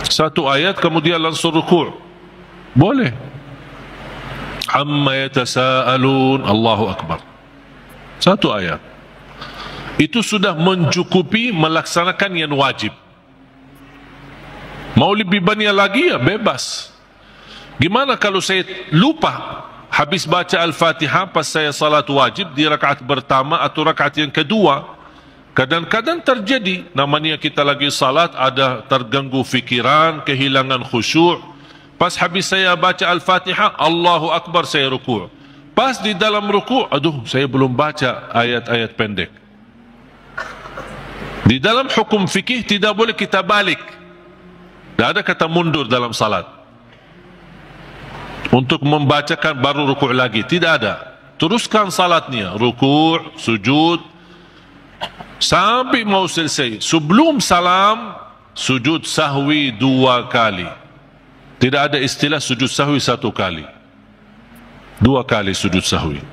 Speaker 1: 1 ayat kemudian langsung rukuk. Boleh. Amma yatasaalun, Allahu Akbar. 1 ayat. Itu sudah mencukupi melaksanakan yang wajib. Mau lebih banyak lagi ya bebas. Gimana kalau saya lupa habis baca Al-Fatihah pas saya salat wajib di rakaat pertama atau rakaat yang kedua? Kadang-kadang terjadi, namanya kita lagi salat, ada terganggu fikiran, kehilangan khusyuk. Pas habis saya baca Al-Fatihah, Allahu Akbar, saya rukuk. Pas di dalam rukuk, aduh saya belum baca ayat-ayat pendek. Di dalam hukum fikih tidak boleh kita balik. Tidak ada kata mundur dalam salat. Untuk membacakan baru rukuk lagi. Tidak ada. Teruskan salatnya. Rukuk, sujud. Sampai mau selesai. Sebelum salam, sujud sahwi 2 kali. Tidak ada istilah sujud sahwi 1 kali. 2 kali sujud sahwi.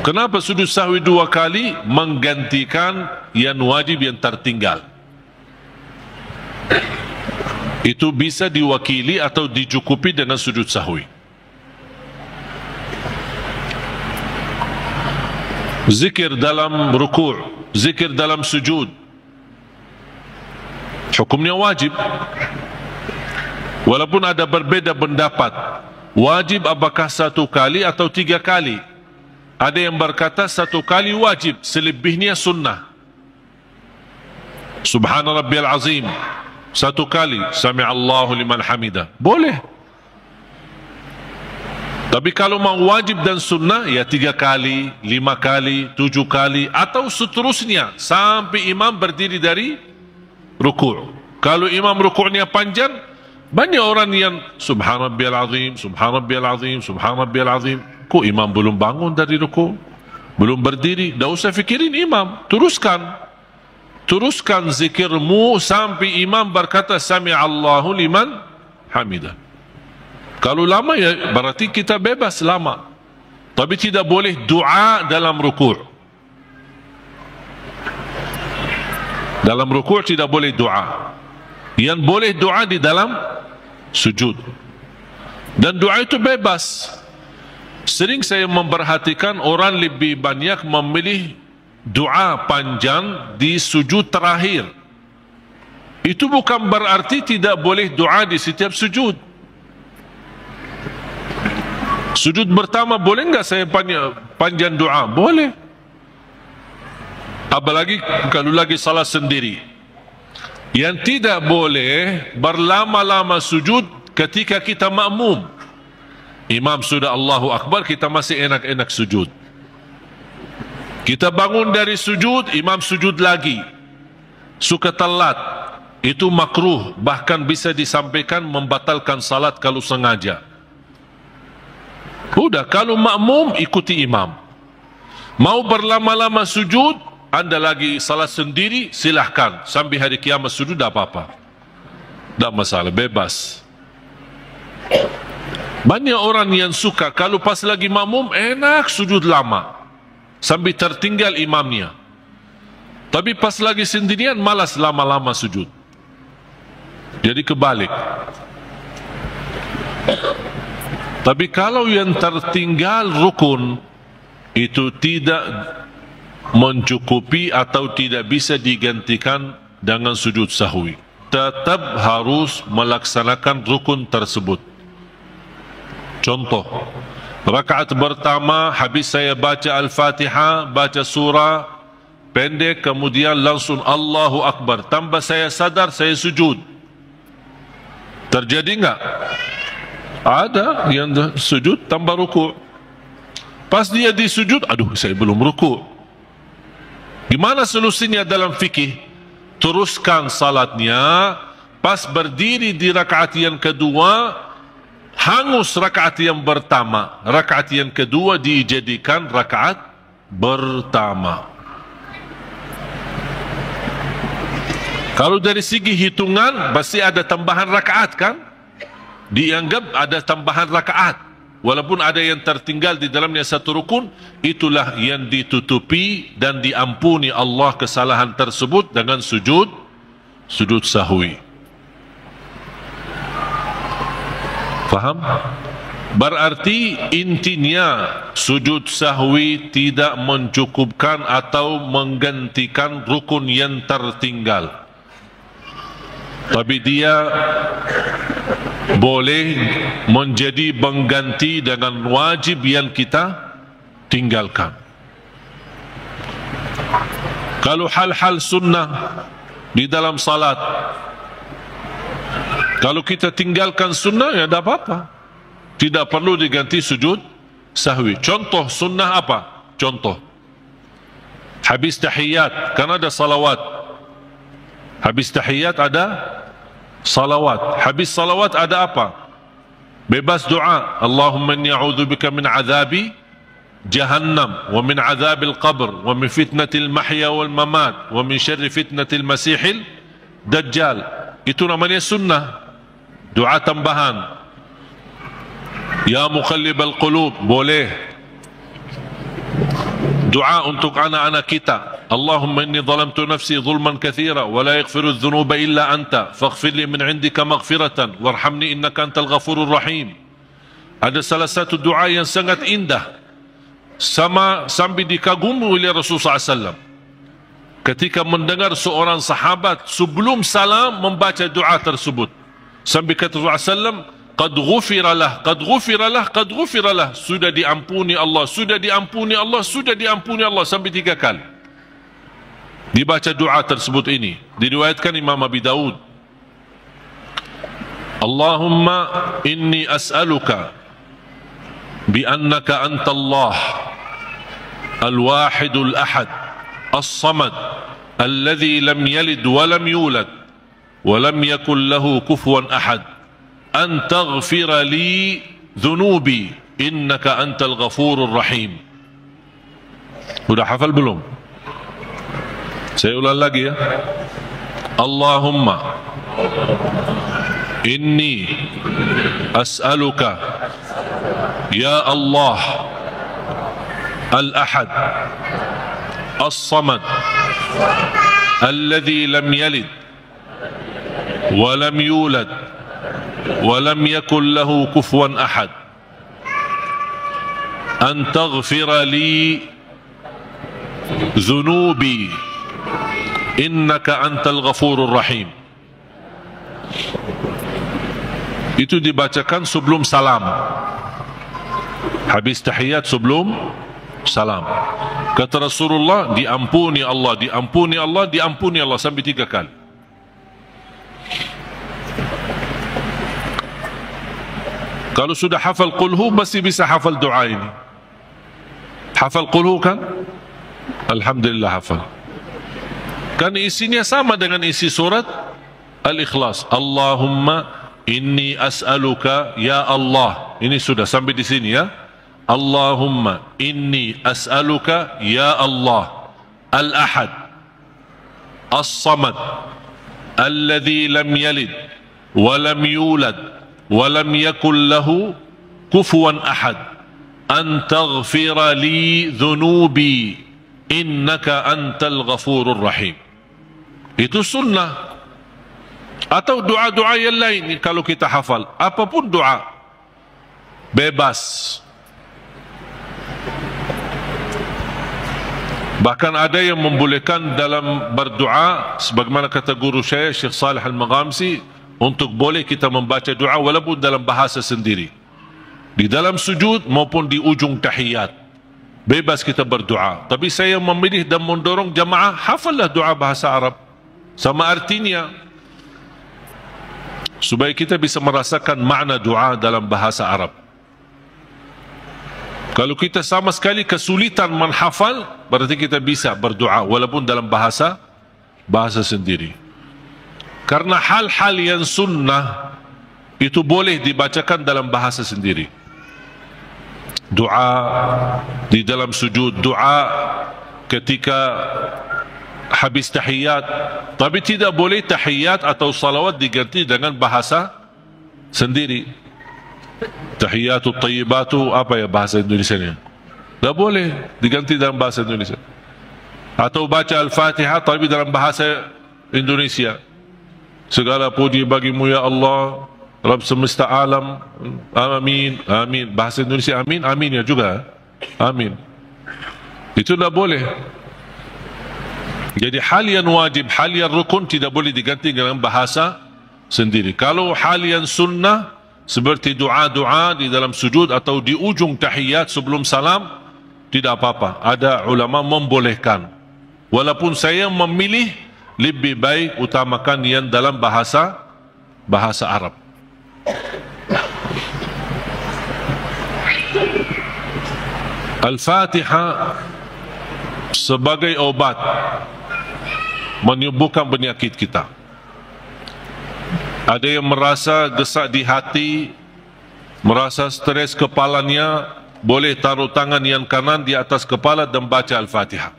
Speaker 1: Kenapa sujud sahwi 2 kali? Menggantikan yang wajib yang tertinggal. Itu bisa diwakili atau dicukupi dengan sujud sahwi. Zikir dalam rukuk, zikir dalam sujud, hukumnya wajib. Walaupun ada berbeza pendapat, wajib apakah 1 kali atau 3 kali. Ada yang berkata 1 kali wajib, selebihnya sunnah. Subhana rabbiyal azim 1 kali, sami'allahu liman hamidah, boleh. Tapi kalau mau wajib dan sunnah, ya 3 kali, 5 kali, 7 kali, atau seterusnya sampai imam berdiri dari rukuk. Kalau imam rukuknya panjang, banyak orang yang subhana rabbiyal azim, subhana rabbiyal azim, subhana rabbiyal azim. Kok imam belum bangun dari rukuk? Belum berdiri? Tak usah fikirin imam. Teruskan zikirmu sampai imam berkata sami'allahu liman hamidah. Kalau lama, ya berarti kita bebas lama. Tapi tidak boleh doa dalam rukuk. Dalam rukuk tidak boleh doa. Yang boleh doa di dalam sujud. Dan doa itu bebas. Sering saya memperhatikan orang lebih banyak memilih doa panjang di sujud terakhir. Itu bukan berarti tidak boleh doa di setiap sujud. Sujud pertama boleh enggak saya panjang doa? Boleh. Apalagi kalau lagi salat sendiri. Yang tidak boleh berlama-lama sujud ketika kita makmum. Imam sudah Allahu Akbar, kita masih enak-enak sujud. Kita bangun dari sujud, imam sujud lagi. Suka telat. Itu makruh, bahkan bisa disampaikan membatalkan salat kalau sengaja. Udah, kalau makmum ikuti imam. Mau berlama-lama sujud, anda lagi salat sendiri, silahkan. Sampai hari kiamat sujud, tak apa-apa. Tak masalah, bebas. Banyak orang yang suka kalau pas lagi makmum enak sujud lama sampai tertinggal imamnya. Tapi pas lagi sendirian malas lama-lama sujud. Jadi kebalik. Tapi kalau yang tertinggal rukun itu tidak mencukupi atau tidak bisa digantikan dengan sujud sahwi. Tetap harus melaksanakan rukun tersebut. Contoh, rakaat pertama habis saya baca Al-Fatihah, baca surah pendek, kemudian langsung Allahu Akbar. Tanpa saya sadar, saya sujud. Terjadi enggak? Ada yang sujud tanpa rukuk. Pas dia di sujud, aduh saya belum rukuk. Gimana solusinya dalam fikih? Teruskan salatnya, pas berdiri di rakaat yang kedua, hangus rakaat yang pertama, rakaat yang kedua dijadikan rakaat pertama. Kalau dari segi hitungan pasti ada tambahan rakaat kan? Dianggap ada tambahan rakaat. Walaupun ada yang tertinggal di dalamnya 1 rukun, itulah yang ditutupi dan diampuni Allah kesalahan tersebut dengan sujud sahwi. Faham? Berarti intinya sujud sahwi tidak mencukupkan atau menggantikan rukun yang tertinggal. Tapi dia boleh menjadi pengganti dengan wajib yang kita tinggalkan. Kalau hal-hal sunnah di dalam salat, kalau kita tinggalkan sunnah, ya tak apa-apa. Tidak perlu diganti sujud sahwi. Contoh sunnah apa? Contoh. Habis tahiyat, kan ada salawat. Habis tahiyat ada salawat. Habis salawat ada apa? Bebas doa. Allahumma inni a'udzubika min azabi jahannam wa min azabil qabr wa min fitnatil mahya wal mamat wa min syarri fitnatil masihil dajjal. Itu namanya sunnah. Doa tambahan. Ya muqallibal qulub, boleh. Doa untuk anak-anak kita. Allahumma inni zalamtu nafsi zulman kathira wa la yaghfiru adh-dhunuba illa anta faghfir li min 'indika maghfiratan warhamni innaka antal ghafurur rahim. Ada salah satu doa yang sangat indah sampai dikagumi oleh Rasulullah SAW ketika mendengar seorang sahabat sebelum salam membaca doa tersebut. Sampai kata Rasulullah SAW, qad ghufira lah, qad ghufira lah, qad ghufira lah, sudah diampuni Allah, sudah diampuni Allah, sudah diampuni Allah, sampai 3 kali dibaca doa tersebut. Ini diriwayatkan Imam Abi Daud. Allahumma inni as'aluka bi annaka anta Allah al-wahidul ahad as-samad alladhi lam yalid wa lam yulad wa lam yakul lahu kufuwan ahad an taghfira li dhunubi innaka antal ghafurur rahim. Sudah hafal belum? Saya ulang lagi ya. Allahumma inni as'aluka ya Allah al-ahad as-samad alladhi lam yalid wa lam yulad ولم يكن له كفوا أحد أن تغفر لي ذنوبي إنك أنت الغفور الرحيم. Itu dibacakan sebelum salam. Habis tahiyat sebelum salam. Kata Rasulullah, diampuni Allah, diampuni Allah, diampuni Allah sampai 3 kali. Kalau sudah hafal qulhu masih bisa hafal doa ini. Hafal qulhu kan? Alhamdulillah hafal. Kan isinya sama dengan isi surat Al-Ikhlas. Allahumma inni as'aluka ya Allah. Ini sudah sampai di sini ya. Allahumma inni as'aluka ya Allah al-ahad as-samad alladhi lam yalid wa lam yulad ولم يكن له كفوا أحد أن تغفر لي ذنوبي إنك أنت الغفور الرحيم. Itu sunnah. Atau doa-doa yang lain kalau kita hafal, apapun doa bebas. Bahkan ada yang membolehkan dalam berdoa sebagaimana kata guru saya Syekh Salih Al-Maghamsi, untuk boleh kita membaca doa walaupun dalam bahasa sendiri, di dalam sujud maupun di ujung tahiyat, bebas kita berdoa. Tapi saya memilih dan mendorong jamaah hafallah doa bahasa Arab sama artinya, supaya kita bisa merasakan makna doa dalam bahasa Arab. Kalau kita sama sekali kesulitan menghafal, berarti kita bisa berdoa walaupun dalam bahasa sendiri. Karena hal-hal yang sunnah itu boleh dibacakan dalam bahasa sendiri. Doa di dalam sujud, doa ketika habis tahiyat. Tapi tidak boleh tahiyat atau salawat diganti dengan bahasa sendiri. Tahiyatu tayyibatu, apa ya bahasa Indonesianya? Tak boleh diganti dalam bahasa Indonesia. Atau baca Al-Fatihah tapi dalam bahasa Indonesia. Segala puji bagimu ya Allah, Rabb semesta alam, amin, amin. Bahasa Indonesia amin, amin ya juga, amin. Itu tidak boleh. Jadi hal yang wajib, hal yang rukun tidak boleh diganti dengan bahasa sendiri. Kalau hal yang sunnah seperti doa-doa di dalam sujud atau di ujung tahiyat sebelum salam, tidak apa-apa. Ada ulama membolehkan. Walaupun saya memilih lebih baik utamakan yang dalam bahasa Arab. Al-Fatihah sebagai obat menyembuhkan penyakit kita. Ada yang merasa gesak di hati, merasa stres kepalanya, boleh taruh tangan yang kanan di atas kepala dan baca Al-Fatihah.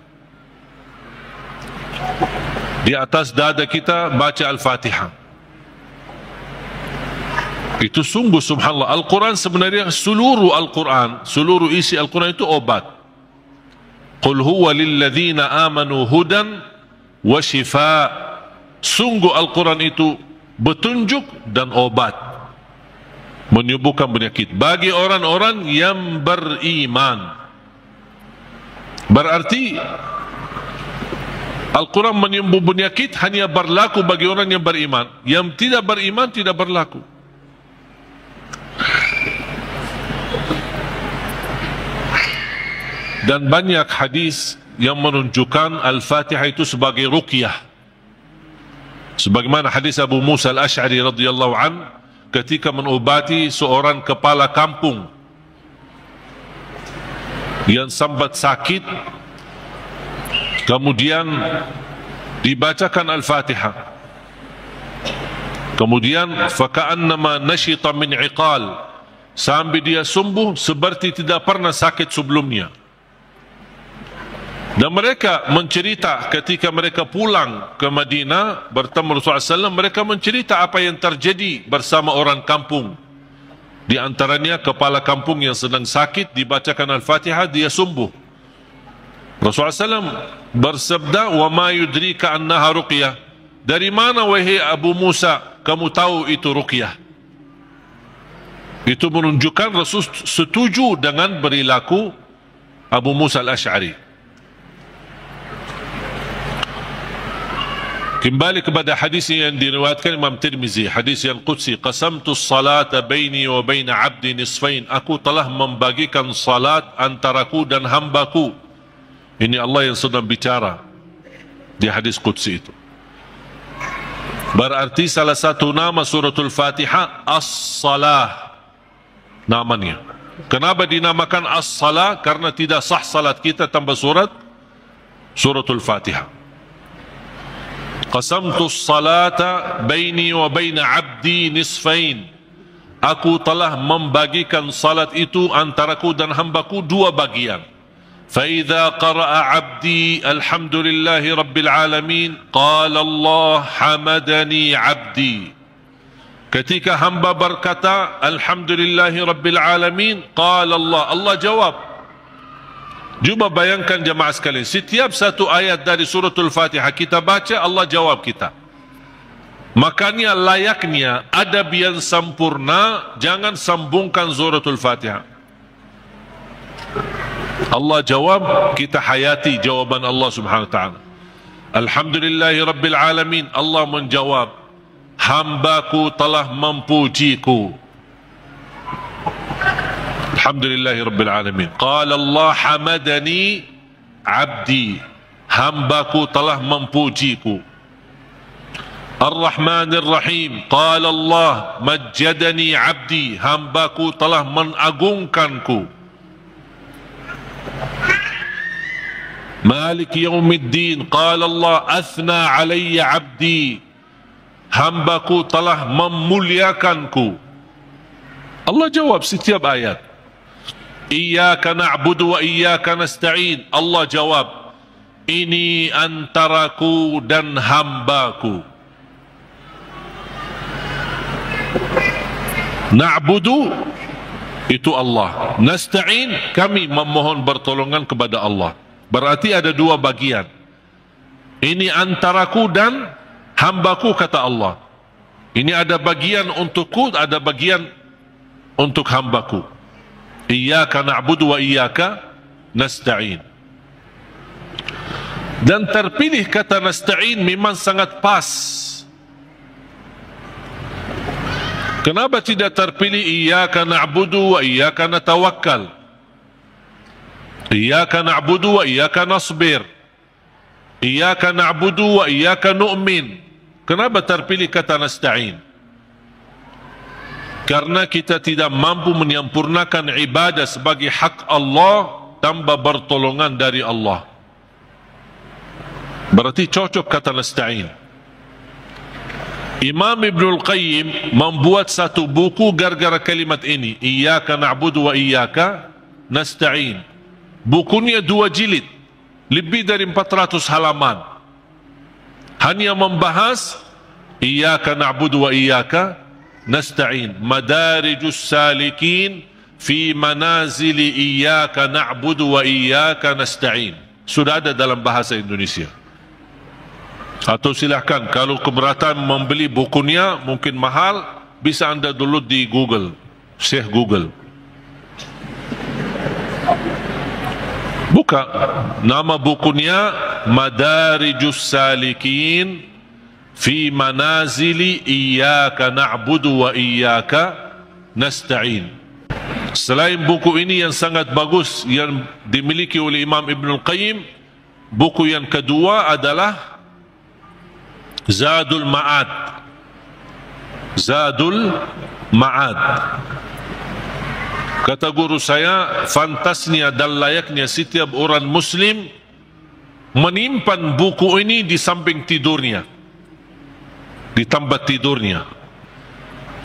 Speaker 1: Di atas dada kita baca Al-Fatihah. Itu sungguh subhanallah. Al-Quran sebenarnya seluruh Al-Quran, seluruh isi Al-Quran itu obat. Qul huwa lilladzina amanu hudan wa shifa. Sungguh Al-Quran itu petunjuk dan obat, menyembuhkan penyakit bagi orang-orang yang beriman. Berarti Al-Quran menyembuh penyakit hanya berlaku bagi orang yang beriman. Yang tidak beriman tidak berlaku. Dan banyak hadis yang menunjukkan Al-Fatihah itu sebagai ruqyah. Sebagaimana hadis Abu Musa Al-Ash'ari radhiyallahu an ketika menobati seorang kepala kampung yang sambat sakit, kemudian dibacakan Al-Fatihah, kemudian faka'annama nashita min iqal, sampai dia sembuh seperti tidak pernah sakit sebelumnya. Dan mereka mencerita ketika mereka pulang ke Madinah bertemu Rasulullah SAW, mereka mencerita apa yang terjadi bersama orang kampung. Di antaranya kepala kampung yang sedang sakit, dibacakan Al-Fatihah, dia sembuh. Rasulullah SAW bersabda, "Wa ma yudrika annaha ruqyah." Dari mana wahai Abu Musa kamu tahu itu ruqyah? Itu menunjukkan Rasul setuju dengan perilaku Abu Musa Al-Ash'ari. Kembali kepada hadis yang diriwayatkan Imam Tirmizi, hadis yang qudsi, qasamtu as-salata baini wa baina 'abdi nisfain. Aku telah membagikan salat antaraku dan hambaku. Ini Allah yang sedang bicara di hadis qudsi itu. Berarti salah satu nama suratul Fatihah as-salah namanya. Kenapa dinamakan as-salah? Karena tidak sah salat kita tanpa suratul Fatihah. Qasamtu as-salata baini wa baina 'abdi nisfain. Aku telah membagikan salat itu antaraku dan hambaku dua bagian. Fa idza qara'a 'abdi alhamdulillahi rabbil alamin qala Allah hamadani 'abdi. Ketika hamba berkata alhamdulillahi rabbil alamin qala Allah, Allah jawab. Cuba bayangkan jemaah sekalian, setiap satu ayat dari suratul Fatihah kita baca, Allah jawab kita. Makanya layaknya adab yang sempurna, jangan sambungkan suratul Fatihah. Allah jawab, kita hayati jawaban Allah subhanahu wa ta'ala. Alhamdulillahi rabbil alamin. Allah menjawab, hambaku telah memujiku. Alhamdulillahi rabbil alamin. Qala Allah hamadani 'abdi. Hambaku telah memujiku. Ar-Rahmanir Rahim. Qala Allah majjadani 'abdi. Hambaku telah mengagungkanku. Malik Yaumiddin. Qala Allah athna 'alayya 'abdi. Hambaku telah memuliakanku. Allah jawab setiap ayat. Iyyaka na'budu wa iyyaka nasta'in. Allah jawab, ini antaraku dan hambaku. Na'budu itu Allah, nasta'in kami memohon pertolongan kepada Allah. Berarti ada dua bagian. Ini antaraku dan hambaku kata Allah. Ini ada bagian untukku, ada bagian untuk hambaku. Iyyaka na'budu wa iyyaka nasta'in. Dan terpilih kata nasta'in memang sangat pas. Kenapa tidak terpilih iyyaka na'budu wa iyyaka natawakkal? Iyyaka na'budu wa iyyaka nasbir. Iyyaka na'budu wa iyyaka nu'min. Kenapa terpilih kata nasta'in? Karena kita tidak mampu menyempurnakan ibadah sebagai hak Allah tanpa pertolongan dari Allah. Berarti cocok kata nasta'in. Imam Ibnul Qayyim membuat satu buku gara-gara kalimat ini, Iyyaka na'budu wa iyyaka nasta'in. Bukunya 2 jilid, lebih dari 400 halaman. Hanya membahas Iyyaka na'budu wa iyyaka nasta'in. Madarijus salikin fi manazili Iyyaka na'budu wa iyyaka nasta'in. Sudah ada dalam bahasa Indonesia. Atau silahkan, kalau keberatan membeli bukunya mungkin mahal, bisa anda dulu di Google, Syekh Google. Buka nama bukunya Madarijus Salikin fi Manazili Iyyaka na'budu wa iyyaka nasta'in. Selain buku ini yang sangat bagus yang dimiliki oleh Imam Ibnul Qayyim, buku yang kedua adalah Zadul Ma'ad. Zadul Ma'ad. Kata guru saya, fantasnya dan layaknya setiap orang Muslim menyimpan buku ini di samping tidurnya, di tempat tidurnya.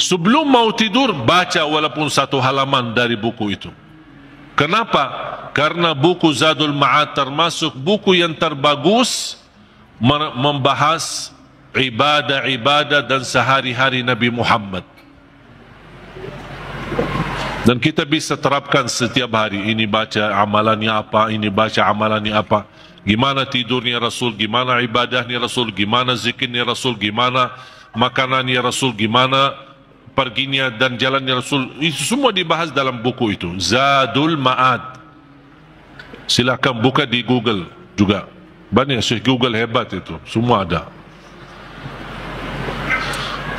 Speaker 1: Sebelum mau tidur, baca walaupun 1 halaman dari buku itu. Kenapa? Karena buku Zadul Ma'ad termasuk buku yang terbagus membahas ibadah-ibadah dan sehari-hari Nabi Muhammad. Dan kita bisa terapkan setiap hari. Ini baca amalannya apa, ini baca amalannya apa. Gimana tidurnya Rasul, gimana ibadahnya Rasul, gimana zikirnya Rasul, gimana makanannya Rasul, gimana perginya dan jalannya Rasul. Itu semua dibahas dalam buku itu, Zadul Ma'ad. Silakan buka di Google juga. Banyak Syekh Google hebat itu, semua ada.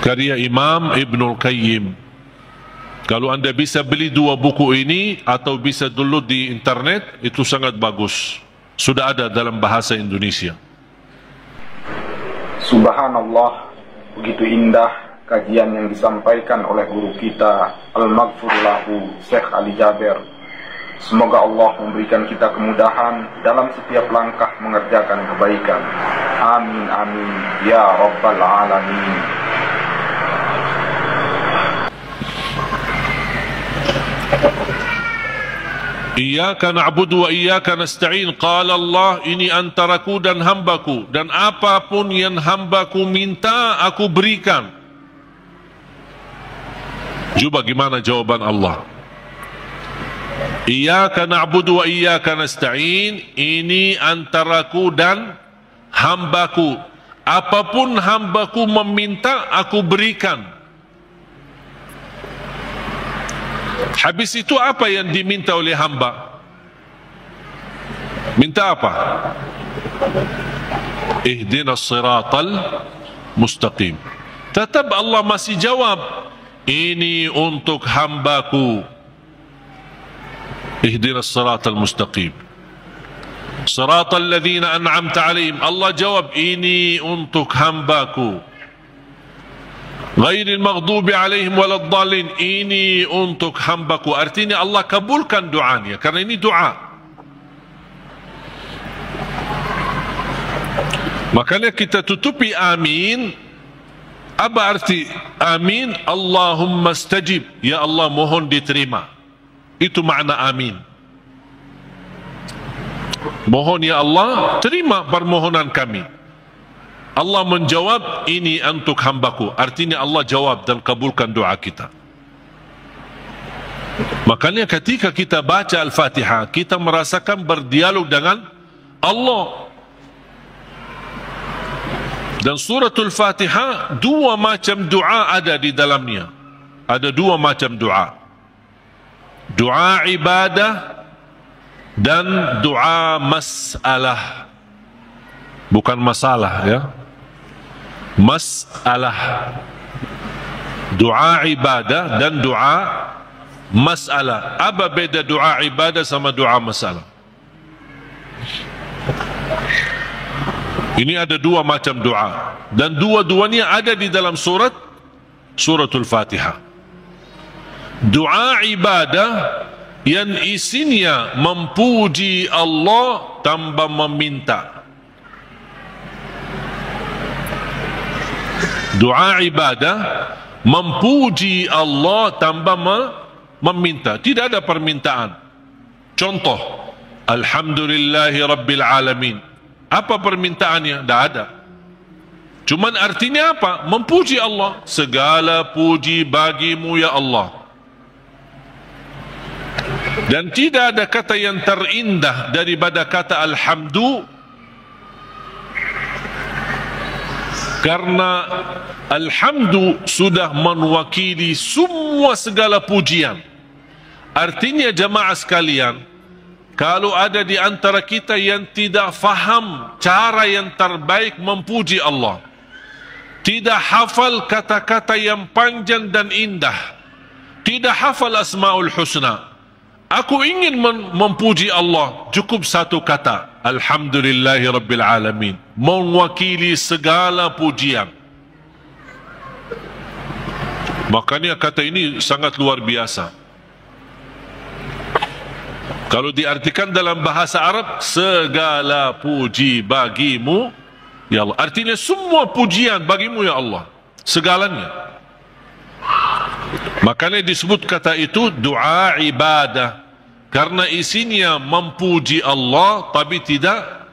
Speaker 1: Karya Imam Ibnul Qayyim. Kalau anda bisa beli 2 buku ini atau bisa dulu di internet, itu sangat bagus. Sudah ada dalam bahasa Indonesia.
Speaker 3: Subhanallah, begitu indah kajian yang disampaikan oleh guru kita Al-Maghfur Lahu Syekh Ali Jaber. Semoga Allah memberikan kita kemudahan dalam setiap langkah mengerjakan kebaikan. Amin amin ya rabbal alamin.
Speaker 1: Iyyaka na'budu wa iyyaka nasta'in. Qala Allah, ini antaraku dan hambaku, dan apapun yang hambaku minta aku berikan. Coba gimana jawaban Allah. Iyyaka na'budu wa iyyaka nasta'in, ini antaraku dan hambaku, apapun hambaku meminta aku berikan. Habis itu apa yang diminta oleh hamba? Minta apa? Ihdinas siratal mustaqim. Tetap Allah masih jawab, ini untuk hambaku. Ihdinas siratal mustaqim. Siratal ladzina an'amta alaihim. Allah jawab, ini untuk hambaku. Ghairil maghdubi alaihim waladdallin, ini untuk hambaku. Artinya Allah kabulkan doanya, karena ini doa. Makanya kita tutupi amin. Apa arti amin? Allahumma stajib, ya Allah mohon diterima. Itu makna amin. Mohon ya Allah, terima permohonan kami. Allah menjawab, ini untuk hambaku. Artinya Allah jawab dan kabulkan doa kita. Makanya ketika kita baca Al-Fatihah, kita merasakan berdialog dengan Allah. Dan suratul Fatihah, 2 macam doa ada di dalamnya. Ada 2 macam doa. Doa ibadah dan doa masalah. Bukan masalah ya. Masalah. Doa ibadah dan doa masalah. Apa beda doa ibadah sama doa masalah? Ini ada 2 macam doa, dan dua-duanya ada di dalam suratul Fatihah. Doa ibadah yang isinya memuji Allah tanpa meminta. Doa ibadah memuji Allah tanpa meminta. Tidak ada permintaan. Contoh, Alhamdulillahi Rabbil Alamin. Apa permintaannya? Tidak ada. Cuman artinya apa? Memuji Allah. Segala puji bagimu ya Allah. Dan tidak ada kata yang terindah daripada kata Alhamdu. Karena Alhamdu sudah mewakili semua segala pujian. Artinya jemaah sekalian, kalau ada di antara kita yang tidak faham cara yang terbaik memuji Allah, tidak hafal kata-kata yang panjang dan indah, tidak hafal Asmaul Husna, aku ingin memuji Allah, cukup satu kata, Alhamdulillahi Rabbil Alamin, mewakili segala pujian. Makanya kata ini sangat luar biasa. Kalau diartikan dalam bahasa Arab, segala puji bagimu ya Allah. Artinya semua pujian bagimu ya Allah. Segalanya. Makanya disebut kata itu doa ibadah. Karena isinya memuji Allah tapi tidak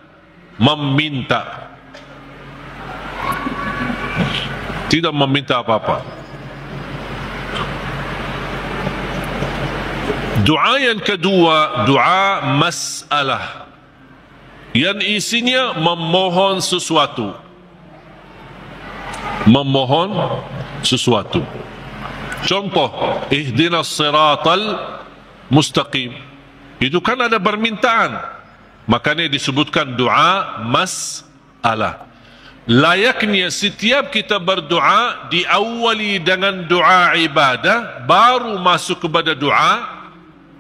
Speaker 1: meminta. Tidak meminta apa-apa. Doa yang kedua, doa masalah. Yang isinya memohon sesuatu. Memohon sesuatu. Contoh, ihdinas siratal mustaqim. Itu kan ada permintaan. Makanya disebutkan doa masalah. Layaknya setiap kita berdoa diawali dengan doa ibadah, baru masuk kepada doa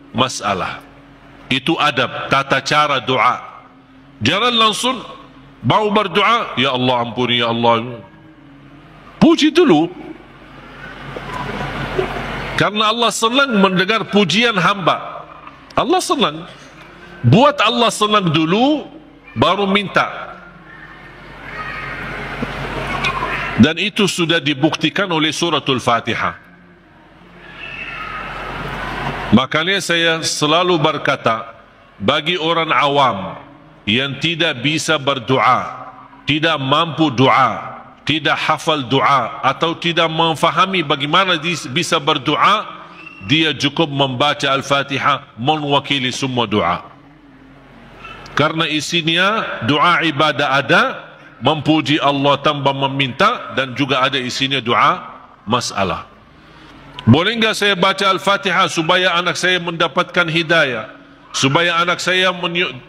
Speaker 1: masalah. Itu adab, tata cara doa. Jangan langsung baru berdoa, ya Allah ampuni ya Allah. Puji dulu. Karena Allah senang mendengar pujian hamba. Allah senang. Buat Allah senang dulu, baru minta. Dan itu sudah dibuktikan oleh suratul Fatihah. Makanya saya selalu berkata, bagi orang awam yang tidak bisa berdoa, tidak mampu doa, tidak hafal doa, atau tidak memfahami bagaimana bisa berdoa, dia cukup membaca Al-Fatihah mewakili semua doa. Karena isinya doa ibadah ada, memuji Allah tanpa meminta, dan juga ada isinya doa masalah. Boleh enggak saya baca Al-Fatihah supaya anak saya mendapatkan hidayah, supaya anak saya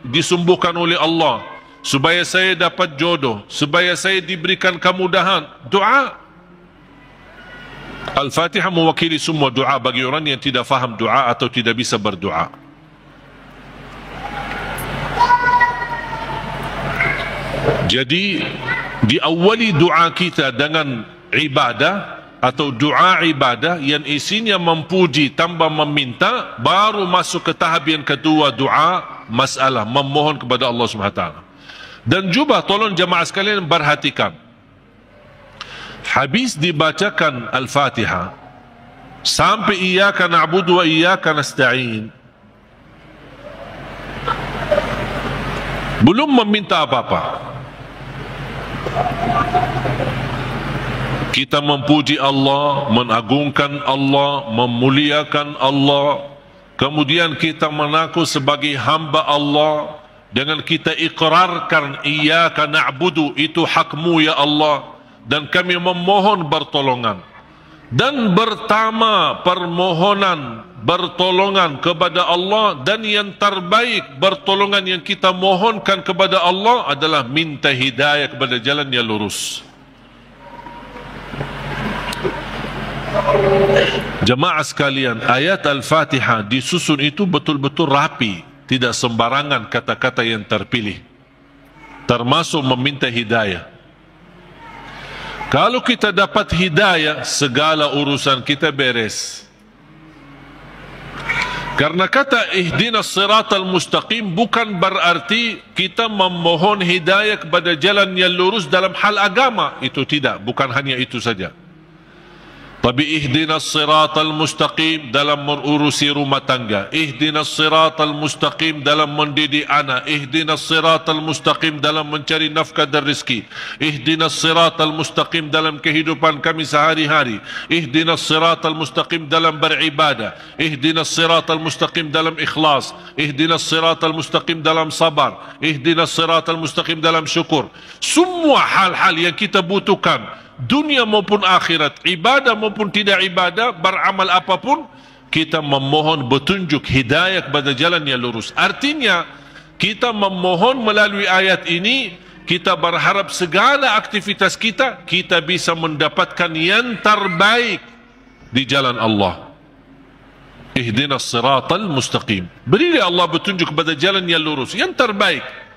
Speaker 1: disembuhkan oleh Allah, supaya saya dapat jodoh, supaya saya diberikan kemudahan? Doa. Al-Fatihah mewakili semua doa bagi orang yang tidak faham doa atau tidak bisa berdoa. Jadi diawali doa kita dengan ibadah atau doa ibadah yang isinya memuji tanpa meminta, baru masuk ke tahap yang kedua, doa masalah, memohon kepada Allah SWT. Dan juga tolong jemaah sekalian perhatikan, habis dibacakan Al-Fatihah sampai iyyaka na'budu wa iyyaka nasta'in, belum meminta apa-apa. Kita memuji Allah, mengagungkan Allah, memuliakan Allah. Kemudian kita mengaku sebagai hamba Allah dengan kita ikrarkan iyyaka na'budu, itu hakmu ya Allah, dan kami memohon pertolongan. Dan pertama permohonan bertolongan kepada Allah, dan yang terbaik pertolongan yang kita mohonkan kepada Allah adalah minta hidayah kepada jalan yang lurus. Jemaah sekalian, ayat Al-Fatihah disusun itu betul-betul rapi, tidak sembarangan kata-kata yang terpilih, termasuk meminta hidayah. Kalau kita dapat hidayah, segala urusan kita beres. Karena kata ihdinas siratal mustaqim bukan berarti kita memohon hidayah kepada jalan yang lurus dalam hal agama. Itu tidak, bukan hanya itu saja. Tapi ihdinas siratal mustaqim dalam mengurusi rumah tangga, ihdinas siratal mustaqim dalam mendidik anak, ihdinas siratal mustaqim dalam mencari nafkah dan rezeki, ihdinas siratal mustaqim dalam kehidupan kami sehari-hari, ihdinas siratal mustaqim dalam beribadah, ihdinas siratal mustaqim dalam ikhlas, ihdinas siratal mustaqim dalam sabar, ihdinas siratal mustaqim dalam syukur. Semua hal-hal yang kita butuhkan dunia maupun akhirat, ibadah maupun tidak ibadah, beramal apapun, kita memohon petunjuk hidayah kepada jalan yang lurus. Artinya, kita memohon melalui ayat ini, kita berharap segala aktivitas kita, kita bisa mendapatkan yang terbaik di jalan Allah. Ihdinas siratal mustaqim. Berilah Allah petunjuk kepada jalan yang lurus, yang terbaik.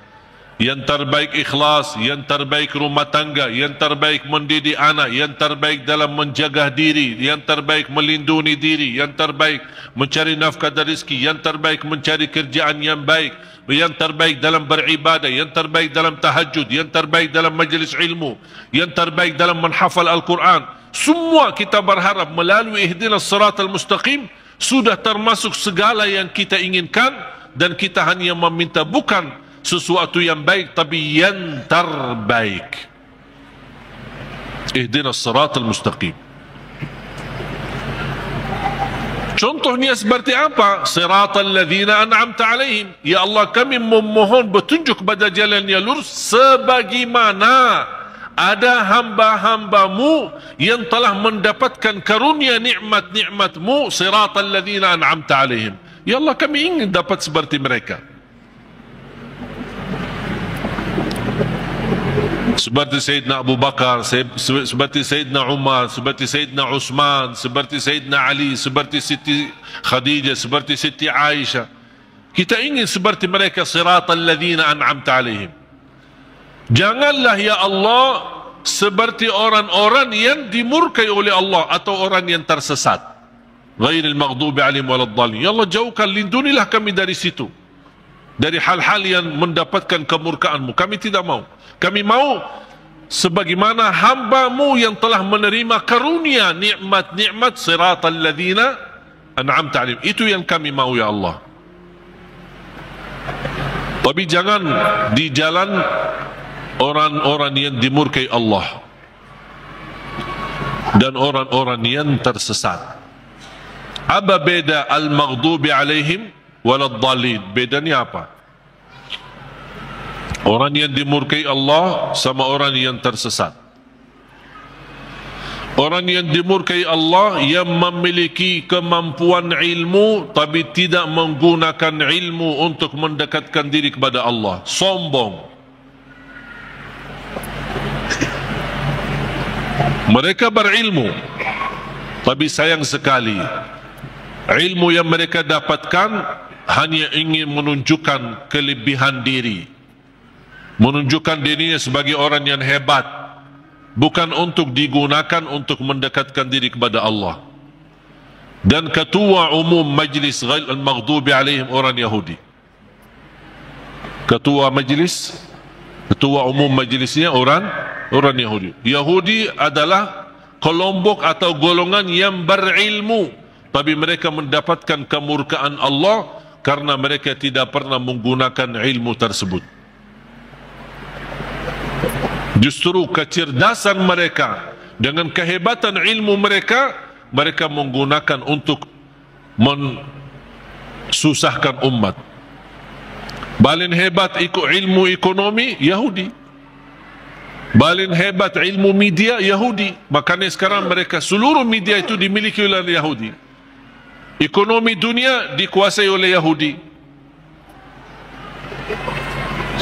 Speaker 1: Yang terbaik ikhlas, yang terbaik rumah tangga, yang terbaik mendidik anak, yang terbaik dalam menjaga diri, yang terbaik melindungi diri, yang terbaik mencari nafkah dan rezeki, yang terbaik mencari kerjaan yang baik, yang terbaik dalam beribadah, yang terbaik dalam tahajud, yang terbaik dalam majlis ilmu, yang terbaik dalam menghafal Al-Quran. Semua kita berharap melalui ihdinas siratal mustaqim sudah termasuk segala yang kita inginkan, dan kita hanya meminta bukan sesuatu yang baik, tapi yang terbaik. Ihdinas siratal mustaqim. Contohnya seperti apa? Siratal ladzina an'amta alaihim. Ya Allah, kami memohon petunjuk kepada jalan yang lurus sebagaimana ada hamba-hambamu yang telah mendapatkan karunia nikmat-nikmatmu. Siratal ladzina an'amta alaihim. Ya Allah, kami ingin dapat seperti mereka. Seperti Sayyidina Abu Bakar, seperti Sayyidina Umar, seperti Sayyidina Uthman, seperti Sayyidina Ali, seperti Siti Khadijah, seperti Siti Aisyah. Kita ingin seperti mereka, siratal ladzina an'amta alaihim. Janganlah ya Allah seperti orang-orang yang dimurkai oleh Allah atau orang yang tersesat. Ghairil maghdubi alaihim waladdallin. Ya Allah, jauhkan, lindungilah kami dari situ, dari hal-hal yang mendapatkan kemurkaan-Mu. Kami tidak mau. Kami mau sebagaimana hamba-Mu yang telah menerima karunia nikmat-nikmat, siratal ladzina an'amta alaihim. Itu yang kami mau ya Allah. Tapi jangan di jalan orang-orang yang dimurkai Allah dan orang-orang yang tersesat. Apa beda al-maghdubi alaihim waladdallin? Bedanya apa? Orang yang dimurkai Allah sama orang yang tersesat. Orang yang dimurkai Allah yang memiliki kemampuan ilmu tapi tidak menggunakan ilmu untuk mendekatkan diri kepada Allah. Sombong. Mereka berilmu, tapi sayang sekali ilmu yang mereka dapatkan hanya ingin menunjukkan kelebihan diri, menunjukkan dirinya sebagai orang yang hebat, bukan untuk digunakan untuk mendekatkan diri kepada Allah. Dan ketua umum majlis al-maghdubi alaihim orang Yahudi. Ketua umum majlisnya orang Yahudi. Yahudi adalah kelompok atau golongan yang berilmu, tapi mereka mendapatkan kemurkaan Allah karena mereka tidak pernah menggunakan ilmu tersebut. Justru kecerdasan mereka dengan kehebatan ilmu mereka, mereka menggunakan untuk mensusahkan umat. Paling hebat ilmu ekonomi Yahudi, paling hebat ilmu media Yahudi. Makanya sekarang mereka seluruh media itu dimiliki oleh Yahudi. Ekonomi dunia dikuasai oleh Yahudi.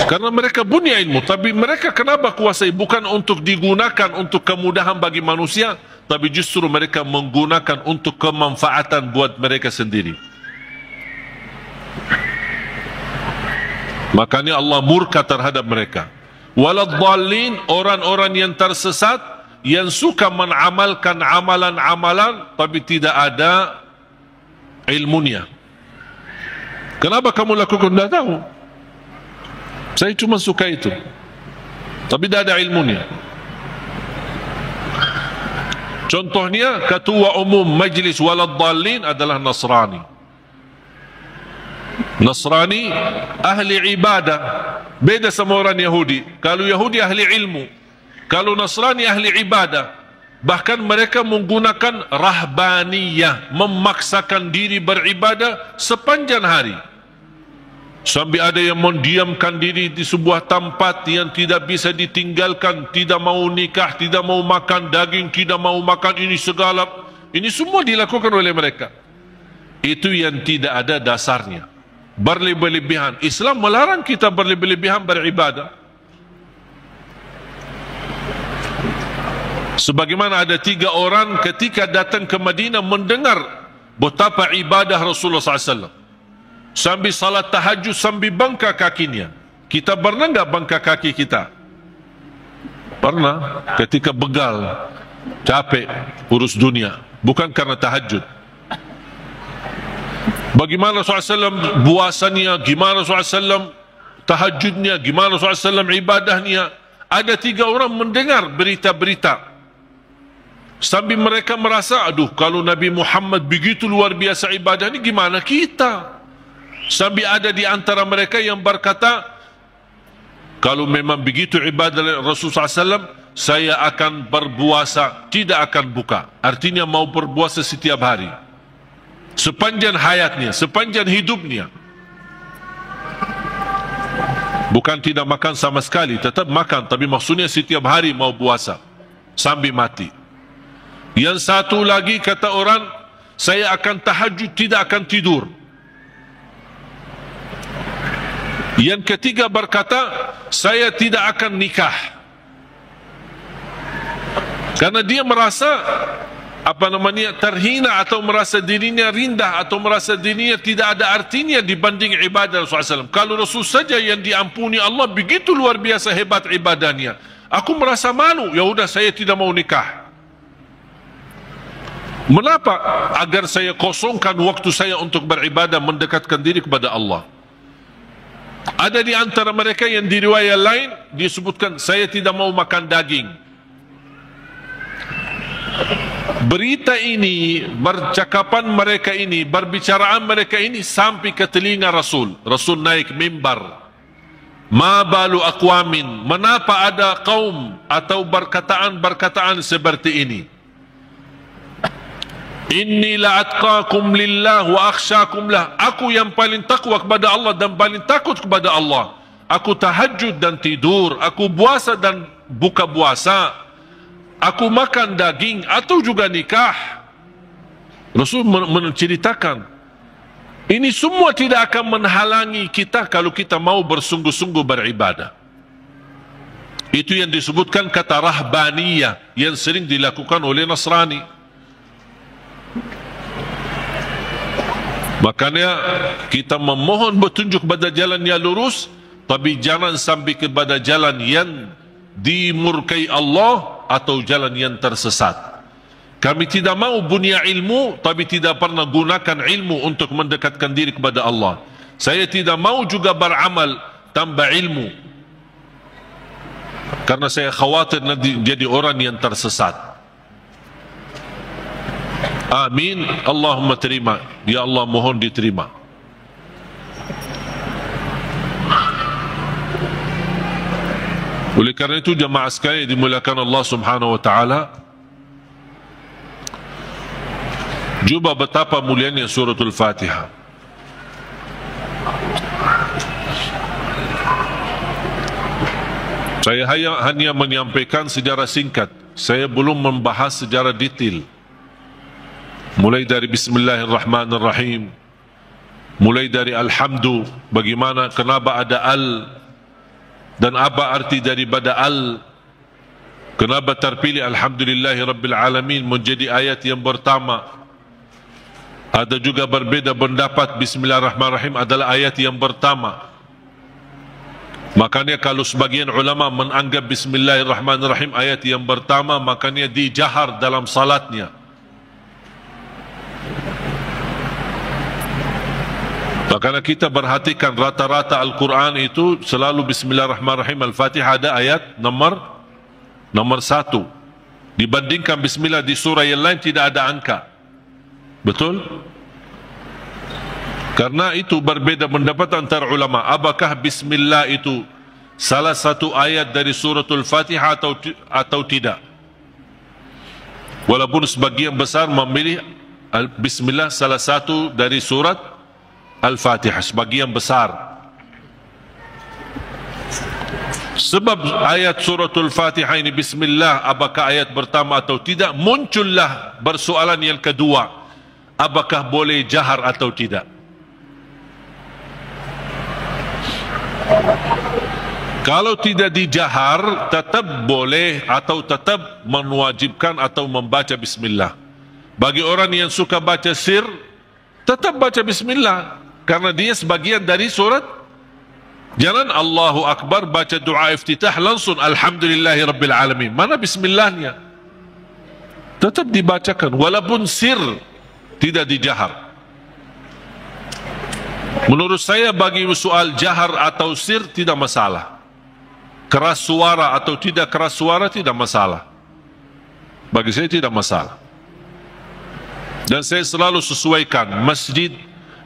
Speaker 1: Karena mereka punya ilmu, tapi mereka kenapa kuasai? Bukan untuk digunakan untuk kemudahan bagi manusia, tapi justru mereka menggunakan untuk kemanfaatan buat mereka sendiri. Makanya Allah murka terhadap mereka. Waladdallin, orang-orang yang tersesat, yang suka mengamalkan amalan-amalan tapi tidak ada ilmunya. Kenapa kamu lakukan? Tidak tahu. Saya cuma suka itu. Tapi tidak ada ilmunya. Contohnya, ketua umum Majlis Waladhdallin adalah Nasrani. Nasrani ahli ibadah, beda sama orang Yahudi. Kalau Yahudi ahli ilmu, kalau Nasrani ahli ibadah. Bahkan mereka menggunakan rahbaniyah, memaksakan diri beribadah sepanjang hari. Sampai ada yang mendiamkan diri di sebuah tempat yang tidak bisa ditinggalkan, tidak mau nikah, tidak mau makan daging, tidak mau makan ini segala. Ini semua dilakukan oleh mereka. Itu yang tidak ada dasarnya. Berlebih-lebihan. Islam melarang kita berlebih-lebihan beribadah. Sebagaimana ada 3 orang ketika datang ke Madinah mendengar betapa ibadah Rasulullah SAW. Sambil salat tahajud, sambil bangka kakinya. Kita pernah enggak bangka kaki kita? Pernah. Ketika begal, capek, urus dunia. Bukan karena tahajud. Bagaimana SAW puasanya, gimana SAW tahajudnya, gimana SAW ibadahnya. Ada 3 orang mendengar berita-berita. Sambil mereka merasa, aduh, kalau Nabi Muhammad begitu luar biasa ibadah ini, gimana kita? Sambil ada di antara mereka yang berkata, kalau memang begitu ibadah Rasulullah SAW, saya akan berpuasa, tidak akan buka. Artinya mau berpuasa setiap hari. Sepanjang hayatnya, sepanjang hidupnya. Bukan tidak makan sama sekali, tetap makan. Tapi maksudnya setiap hari mau puasa. Sambil mati. Yang satu lagi kata orang, saya akan tahajud, tidak akan tidur. Yang ketiga berkata, saya tidak akan nikah. Karena dia merasa terhina atau merasa dirinya rendah atau merasa dirinya tidak ada artinya dibanding ibadah Rasulullah SAW. Kalau Rasul saja yang diampuni Allah begitu luar biasa hebat ibadahnya, aku merasa malu, ya udah saya tidak mau nikah. Mengapa? Agar saya kosongkan waktu saya untuk beribadah, mendekatkan diri kepada Allah. Ada di antara mereka yang di riwayat lain disebutkan, saya tidak mau makan daging. Berita ini, bercakapan mereka ini, berbicaraan mereka ini sampai ke telinga Rasul. Rasul naik mimbar. Ma balu aqwamin, menapa ada kaum atau berkataan seperti ini? Inni la'atqakum lillah wa akhsyakum lah. Aku yang paling takwa kepada Allah dan paling takut kepada Allah. Aku tahajud dan tidur, aku puasa dan buka puasa, aku makan daging atau juga nikah. Rasul menceritakan, ini semua tidak akan menghalangi kita kalau kita mau bersungguh-sungguh beribadah. Itu yang disebutkan kata rahbaniyah yang sering dilakukan oleh Nasrani. Makanya kita memohon petunjuk pada jalan yang lurus, tapi jangan sampai kepada jalan yang dimurkai Allah atau jalan yang tersesat. Kami tidak mau punya ilmu tapi tidak pernah gunakan ilmu untuk mendekatkan diri kepada Allah. Saya tidak mau juga beramal tanpa ilmu, karena saya khawatir nanti jadi orang yang tersesat. Amin. Allahumma terima. Ya Allah, mohon diterima. Oleh karena itu jemaah sekalian dimuliakan Allah Subhanahu wa taala, coba betapa mulianya suratul Fatihah. Saya hanya menyampaikan sejarah singkat. Saya belum membahas sejarah detail. Mulai dari Bismillahirrahmanirrahim, mulai dari Alhamdu, bagaimana, kenapa ada Al, dan apa arti daripada Al, kenapa terpilih Alhamdulillahi Rabbil Alamin menjadi ayat yang pertama. Ada juga berbeda pendapat Bismillahirrahmanirrahim adalah ayat yang pertama. Makanya kalau sebagian ulama menganggap Bismillahirrahmanirrahim ayat yang pertama, makanya dijahar dalam salatnya. Kalau kita perhatikan rata-rata Al-Quran itu selalu Bismillahirrahmanirrahim. Al-Fatihah ada ayat nomor 1. Dibandingkan Bismillah di surah yang lain tidak ada angka. Betul? Karena itu berbeda pendapat antara ulama. Apakah Bismillah itu salah satu ayat dari suratul Fatihah atau tidak? Walaupun sebagian besar memilih Bismillah salah satu dari surat Al-Fatihah, sebagian besar. Sebab ayat suratul Fatihah ini Bismillah, apakah ayat pertama atau tidak, muncullah persoalan yang kedua, apakah boleh jahar atau tidak. Kalau tidak dijahar, tetap boleh atau tetap mewajibkan atau membaca Bismillah. Bagi orang yang suka baca sir, tetap baca Bismillah, karena dia sebagian dari surat. Jangan Allahu Akbar baca doa iftitah langsung Alhamdulillahi Rabbil Alamin. Mana Bismillahnya? Tetap dibacakan walaupun sir, tidak dijahar. Menurut saya bagi soal jahar atau sir tidak masalah. Keras suara atau tidak keras suara tidak masalah. Bagi saya tidak masalah. Dan saya selalu sesuaikan masjid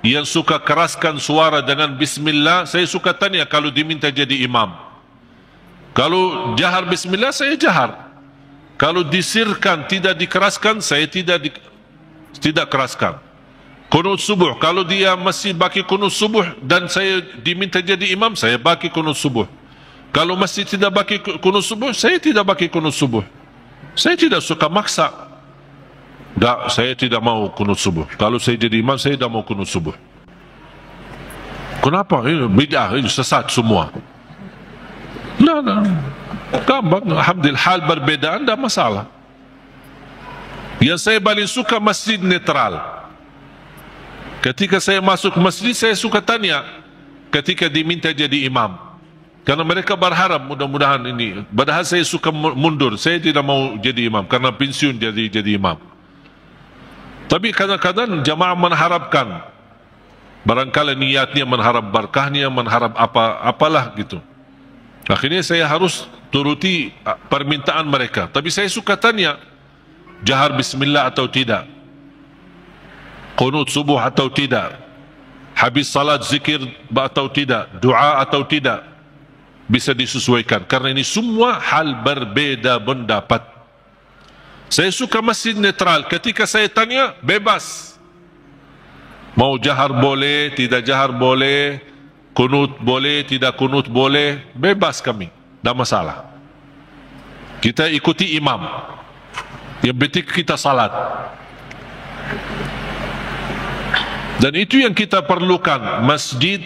Speaker 1: yang suka keraskan suara dengan Bismillah, saya suka tanya kalau diminta jadi imam. Kalau jahar Bismillah, saya jahar. Kalau disirkan, tidak dikeraskan, saya tidak keraskan. Kunut subuh, kalau dia masih bagi kunut subuh dan saya diminta jadi imam, saya bagi kunut subuh. Kalau masih tidak bagi kunut subuh, saya tidak bagi kunut subuh. Saya tidak suka maksa. Tak, saya tidak mau kunut subuh. Kalau saya jadi imam, saya tidak mau kunut subuh. Kenapa? Ini bid'ah, ini sesat semua. Nah. Gampang, alhamdulillah, hal berbeda, tidak masalah. Yang saya paling suka masjid netral. Ketika saya masuk masjid, saya suka tanya ketika diminta jadi imam. Karena mereka berharap mudah-mudahan ini. Padahal saya suka mundur, saya tidak mau jadi imam karena pensiun jadi imam. Tapi kadang-kadang jamaah mengharapkan, barangkali niatnya mengharap berkahnya, mengharap apalah gitu. Akhirnya saya harus turuti permintaan mereka. Tapi saya suka tanya, jahar Bismillah atau tidak, qunut subuh atau tidak, habis salat zikir atau tidak, doa atau tidak, bisa disesuaikan. Karena ini semua hal berbeda pendapat. Saya suka masjid netral. Ketika saya tanya, bebas. Mau jahar boleh, tidak jahar boleh, kunut boleh, tidak kunut boleh, bebas kami, tidak masalah. Kita ikuti imam. Yang penting kita salat. Dan itu yang kita perlukan, masjid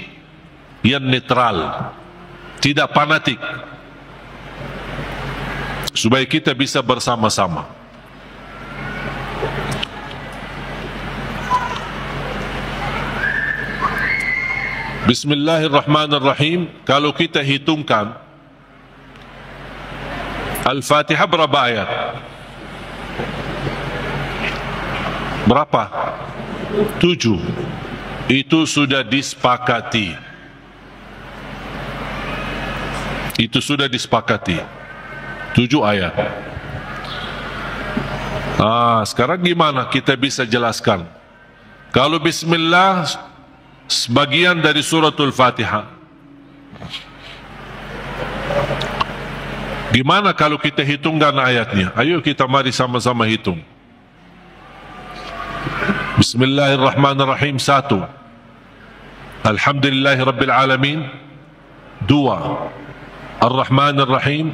Speaker 1: yang netral, tidak fanatik, supaya kita bisa bersama-sama. Bismillahirrahmanirrahim. Kalau kita hitungkan Al-Fatihah berapa ayat? Berapa? 7. Itu sudah disepakati. Itu sudah disepakati. 7 ayat. Sekarang gimana kita bisa jelaskan? Kalau Bismillah sebagian dari suratul Fatihah, gimana kalau kita hitungkan ayatnya? Ayo kita mari sama-sama hitung. Bismillahirrahmanirrahim 1. Alhamdulillahi Rabbil Alamin 2. Ar-Rahmanir-Rahim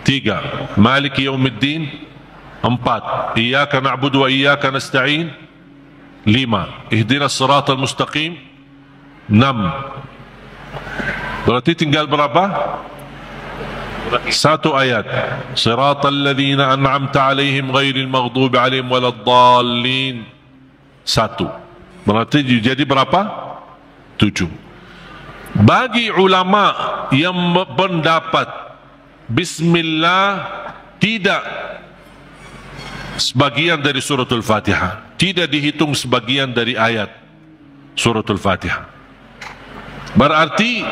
Speaker 1: 3. Maliki Yawmiddin 4. Iyyaka na'budu wa iyyaka nasta'in 5. Ihdinas siratal mustaqim 6. Berarti tinggal berapa? 1 ayat. Siratal ladzina an'amta 'alaihim ghairil maghdubi 'alaihim waladdallin. 1. Berarti jadi berapa? 7. Bagi ulama yang pendapat Bismillah tidak sebagian dari suratul Fatihah, tidak dihitung sebagian dari ayat, suratul Fatihah. Berarti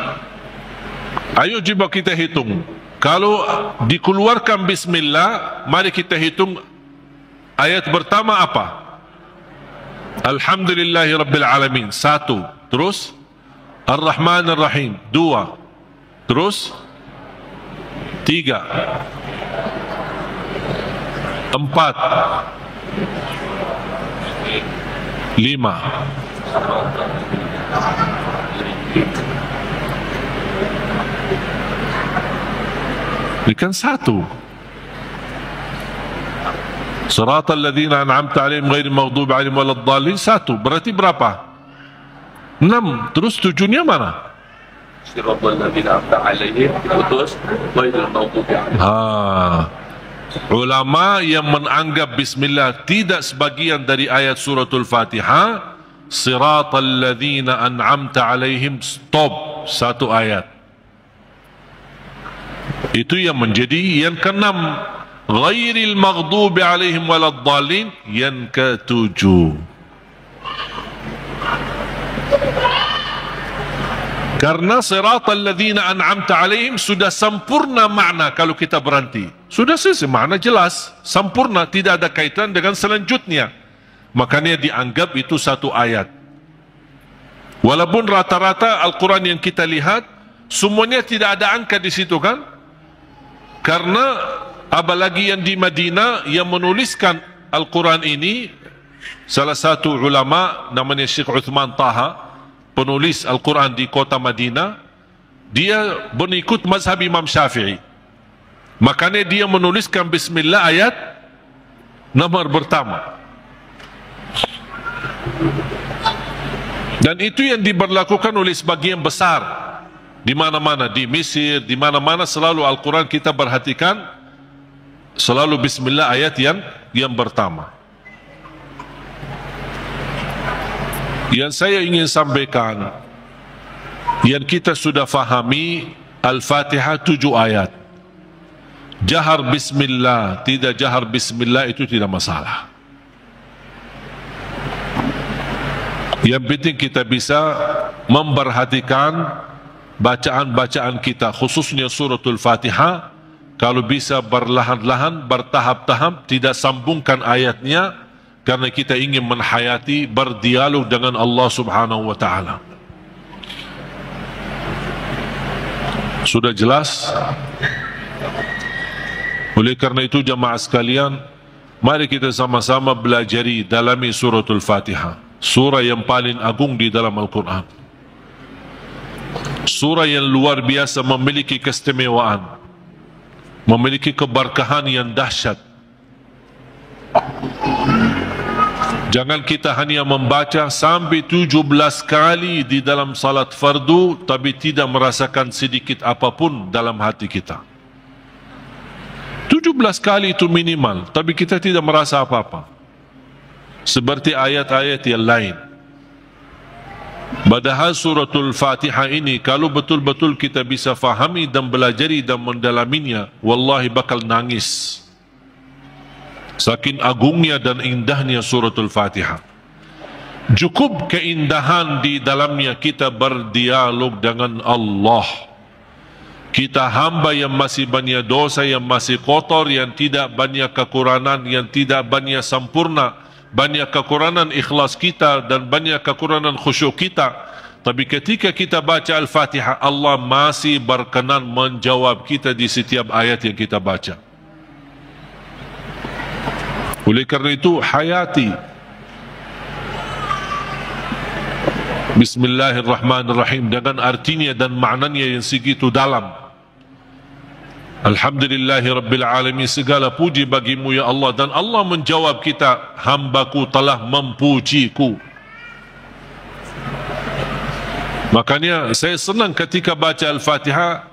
Speaker 1: ayo coba kita hitung. Kalau dikeluarkan bismillah, mari kita hitung ayat pertama apa? Alhamdulillahi Rabbil Alamin. 1. Terus Ar-Rahman Ar-Rahim. 2. Terus 3. 4. 5. Ini kan 1. Siratal ladzina an'amta 'alaihim ghairil maghdubi 'alaihim waladdallin. 1. Berarti berapa? 6. Terus 7-nya mana?
Speaker 2: Siratal ladzina an'amta 'alaihim putus ghairil maghdubi 'alaihim.
Speaker 1: Ulama yang menganggap bismillah tidak sebagian dari ayat suratul Fatihah, siratal ladzina an'amta 'alaihim, stop, 1 ayat. Itu yang menjadi yang ke-6. Ghairil maghdubi 'alaihim waladdallin yang ke-7. Karena siratal ladzina an'amta 'alaihim sudah sempurna makna kalau kita berhenti. Sudah selesai, makna jelas, sempurna, tidak ada kaitan dengan selanjutnya. Makanya dianggap itu 1 ayat. Walaupun rata-rata Al-Quran yang kita lihat semuanya tidak ada angka di situ kan? Karena apalagi yang di Madinah yang menuliskan Al-Quran ini, salah satu ulama namanya Syekh Uthman Taha, penulis Al-Quran di kota Madinah, dia mengikut mazhab Imam Syafi'i. Makanya dia menuliskan bismillah ayat nomor pertama. Dan itu yang diberlakukan oleh sebagian besar di mana-mana, di Mesir, di mana-mana selalu Al-Quran kita perhatikan selalu bismillah ayat yang pertama. Yang saya ingin sampaikan, yang kita sudah fahami, Al-Fatihah 7 ayat. Jahar bismillah, tidak jahar bismillah itu tidak masalah. Yang penting kita bisa memperhatikan bacaan-bacaan kita, khususnya suratul Fatihah. Kalau bisa berlahan-lahan, bertahap-tahap, tidak sambungkan ayatnya, karena kita ingin menhayati, berdialog dengan Allah subhanahu wa ta'ala. Sudah jelas? Oleh karena itu jamaah sekalian, mari kita sama-sama belajari dalami suratul Fatihah, surah yang paling agung di dalam Al-Quran, surah yang luar biasa, memiliki keistimewaan, memiliki keberkahan yang dahsyat. Jangan kita hanya membaca sampai 17 kali di dalam salat fardu, tapi tidak merasakan sedikit apapun dalam hati kita. 17 kali itu minimal, tapi kita tidak merasa apa-apa. Seperti ayat-ayat yang lain. Padahal suratul Fatihah ini, kalau betul-betul kita bisa fahami dan belajari dan mendalaminya, wallahi bakal nangis. Saking agungnya dan indahnya suratul Fatihah. Cukup keindahan di dalamnya kita berdialog dengan Allah. Kita hamba yang masih banyak dosa, yang masih kotor, yang tidak banyak kekurangan, yang tidak banyak sempurna, banyak kekurangan ikhlas kita dan banyak kekurangan khusyuk kita. Tapi ketika kita baca Al-Fatihah, Allah masih berkenan menjawab kita di setiap ayat yang kita baca. Oleh kerana itu, hayati Bismillahirrahmanirrahim dengan artinya dan maknanya yang segitu dalam. Alhamdulillahi Rabbil Alamin, segala puji bagimu ya Allah. Dan Allah menjawab kita, hambaku telah mempujiku. Makanya saya senang ketika baca Al-Fatihah,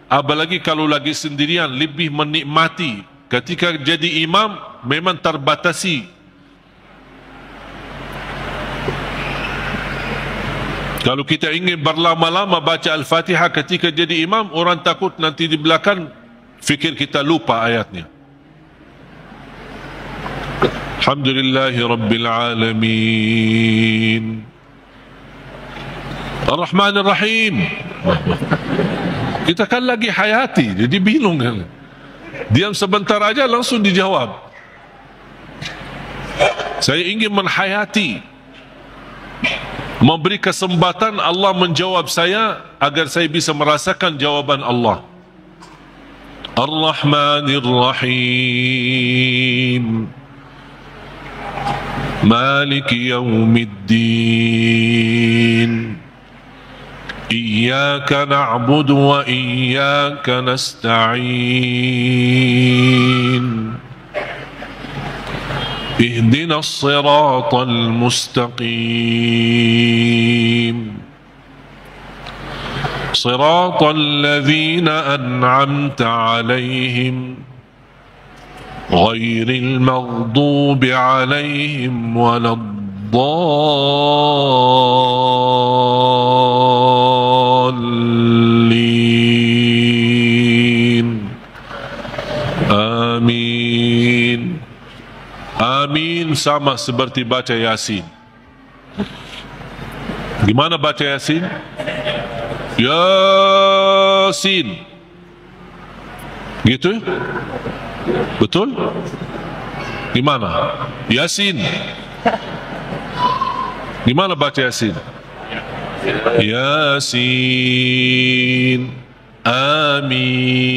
Speaker 1: apalagi kalau lagi sendirian, lebih menikmati. Ketika jadi imam memang terbatasi. Kalau kita ingin berlama-lama baca Al-Fatihah ketika jadi imam, orang takut nanti di belakang fikir kita lupa ayatnya. Alhamdulillahi Rabbil Alamin. Ar-Rahman Ar-Rahim. Kita kan lagi hayati, jadi bingung kan. Diam sebentar aja langsung dijawab. Saya ingin menghayati, memberi kesempatan Allah menjawab saya agar saya bisa merasakan jawaban Allah. Ar-Rahmanir Rahim, Maliki Yawmiddin, Iyyaka na'budu wa iyyaka nasta'in, اهدنا الصراط المستقيم صراط الذين أنعمت عليهم غير المغضوب عليهم ولا الضالين آمين. Amin sama seperti baca Yasin. Gimana baca Yasin? Yasin. Gitu? Betul? Gimana? Yasin. Gimana baca Yasin? Yasin. Amin.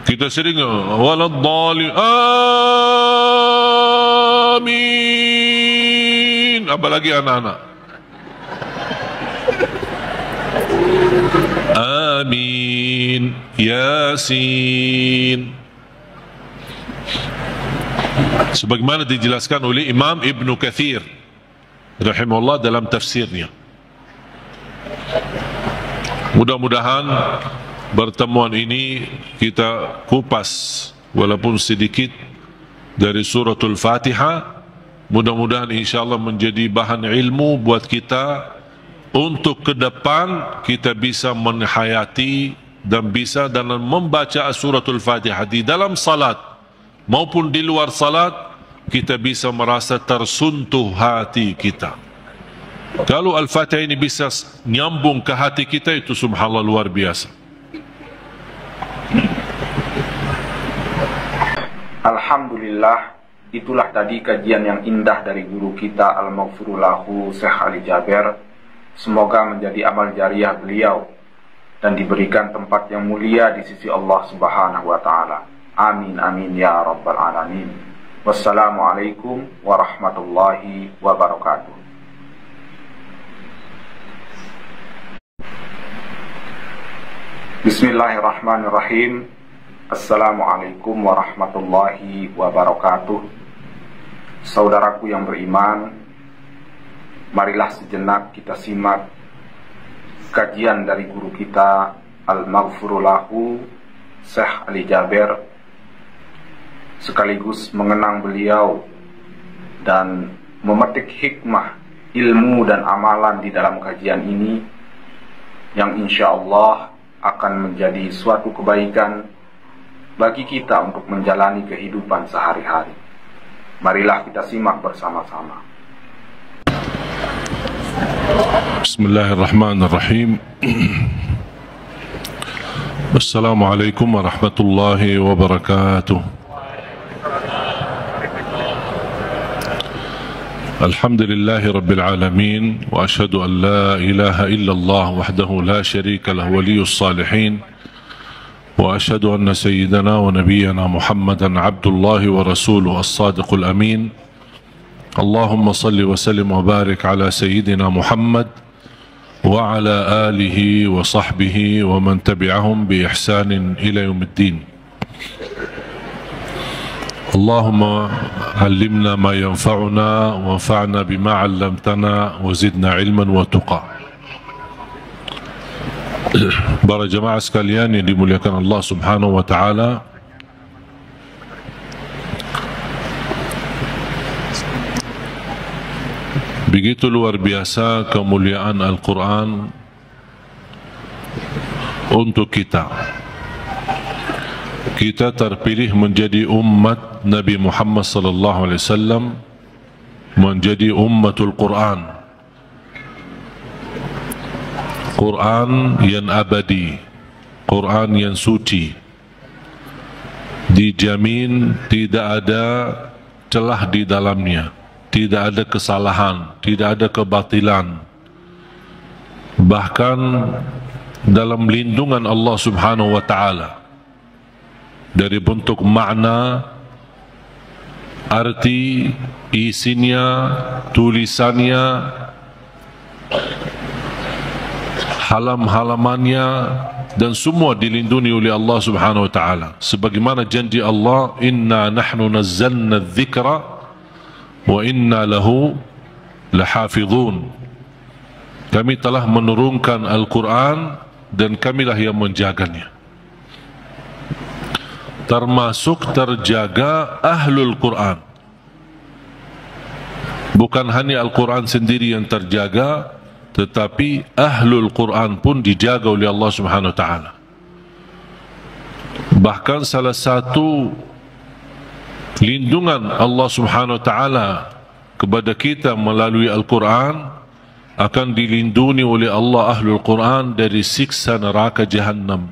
Speaker 1: Kita sering waladhdallin, amin. Apalagi anak-anak, amin. Yasin. Sebagaimana dijelaskan oleh Imam Ibn Kathir rahimahullah dalam tafsirnya. Mudah-mudahan pertemuan ini kita kupas walaupun sedikit dari suratul Fatihah. Mudah-mudahan insyaAllah menjadi bahan ilmu buat kita untuk ke depan kita bisa menghayati dan bisa dalam membaca suratul Fatihah di dalam salat maupun di luar salat, kita bisa merasa tersuntuh hati kita. Kalau Al-Fatihah ini bisa nyambung ke hati kita, itu subhanallah luar biasa.
Speaker 3: Alhamdulillah, itulah tadi kajian yang indah dari guru kita Al-Maghfurullahu Syekh Ali Jaber. Semoga menjadi amal jariah beliau dan diberikan tempat yang mulia di sisi Allah Subhanahu wa Ta'ala. Amin amin ya rabbal alamin. Wassalamualaikum warahmatullahi wabarakatuh. Bismillahirrahmanirrahim. Assalamualaikum warahmatullahi wabarakatuh. Saudaraku yang beriman, marilah sejenak kita simak kajian dari guru kita Al-Maghfurullahu Syekh Ali Jaber, sekaligus mengenang beliau dan memetik hikmah, ilmu dan amalan di dalam kajian ini yang insya Allah akan menjadi suatu kebaikan bagi kita untuk menjalani kehidupan sehari-hari. Marilah kita simak bersama-sama.
Speaker 1: Bismillahirrahmanirrahim. Assalamualaikum warahmatullahi wabarakatuh. Alhamdulillahi rabbil alamin, wa ashhadu an la ilaha illallah wahdahu la syarika lahu waliyus salihin, wa ashhadu anna sayyidana wa nabiyyana Muhammadan abdullahi wa rasuluhu as-sadiqul amin. Allahumma salli wa sallim wa barik ala sayyidina Muhammad wa ala alihi wa sahbihi wa man tabi'ahum bi ihsanin ila yaumiddin. Allahumma allimna ma yanfa'una wa anfa'na bima 'allamtana wa zidna ilman wa tuqa. Para jemaah sekalian yang dimuliakan Allah Subhanahu wa taala, begitu luar biasa kemuliaan Al-Quran untuk kita. Kita terpilih menjadi umat Nabi Muhammad sallallahu alaihi wasallam, menjadi ummatul Quran. Quran yang abadi, Quran yang suci, dijamin tidak ada celah di dalamnya, tidak ada kesalahan, tidak ada kebatilan. Bahkan dalam lindungan Allah Subhanahu wa ta'ala dari bentuk makna, arti, isinya, tulisannya, halam-halamannya, dan semua dilindungi oleh Allah Subhanahu wa ta'ala. Sebagaimana janji Allah, inna nahnu nazzalna dzikra wa inna lahu lahafidhun. Kami telah menurunkan Al-Quran dan kamilah yang menjaganya. Termasuk terjaga Ahlul Quran. Bukan hanya Al-Quran sendiri yang terjaga, tetapi Ahlul Quran pun dijaga oleh Allah Subhanahu wa ta'ala. Bahkan salah satu lindungan Allah Subhanahu wa ta'ala kepada kita melalui Al-Quran, akan dilindungi oleh Allah Ahlul Quran dari siksa neraka Jahannam.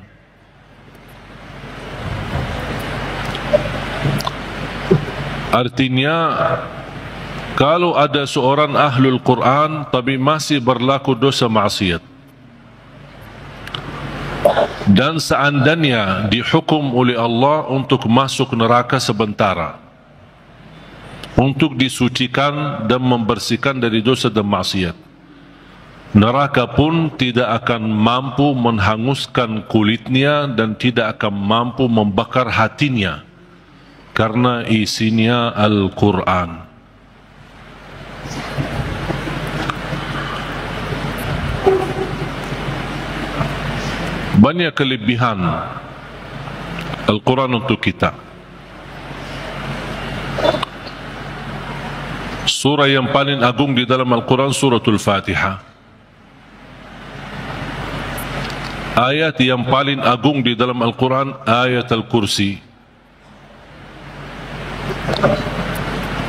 Speaker 1: Artinya, kalau ada seorang Ahlul Quran tapi masih berlaku dosa maksiat, dan seandainya dihukum oleh Allah untuk masuk neraka sementara, untuk disucikan dan membersihkan dari dosa dan maksiat, neraka pun tidak akan mampu menghanguskan kulitnya dan tidak akan mampu membakar hatinya karena isinya Al-Quran. Banyak kelebihan Al-Quran untuk kita. Surah yang paling agung di dalam Al-Quran Suratul Fatihah. Ayat yang paling agung di dalam Al-Quran ayat Al-Kursi.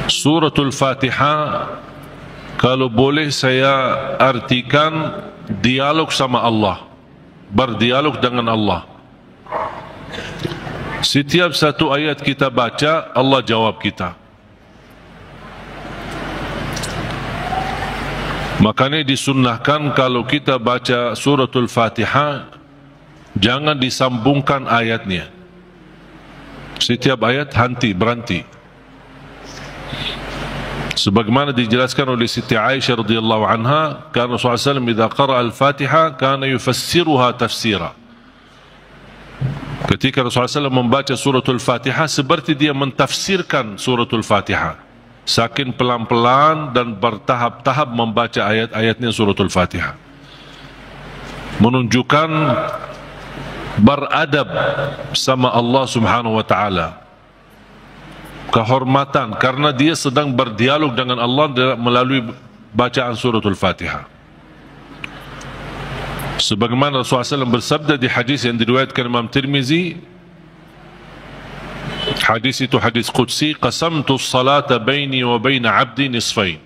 Speaker 1: Suratul Fatihah, kalau boleh saya artikan dialog sama Allah, berdialog dengan Allah. Setiap satu ayat kita baca, Allah jawab kita. Makanya disunnahkan kalau kita baca suratul Fatihah, jangan disambungkan ayatnya. Setiap ayat berhenti. Sebagaimana dijelaskan oleh Siti Aisyah radhiyallahu anha, karena Rasulullah SAW idza qara'a al-Fatihah kana yufassiruha tafsira. Ketika Rasulullah SAW membaca suratul Fatihah, seperti dia mentafsirkan suratul Fatihah. Saking pelan-pelan dan bertahap-tahap membaca ayat-ayatnya suratul Fatihah, menunjukkan beradab sama Allah Subhanahu wa ta'ala, kehormatan, karena dia sedang berdialog dengan Allah melalui bacaan suratul Fatihah. Sebagaimana Rasulullah SAW bersabda di hadis yang diriwayatkan Imam Tirmizi, hadis itu hadis qudsi, qasamtu salata baini wa baina abdi nisfain.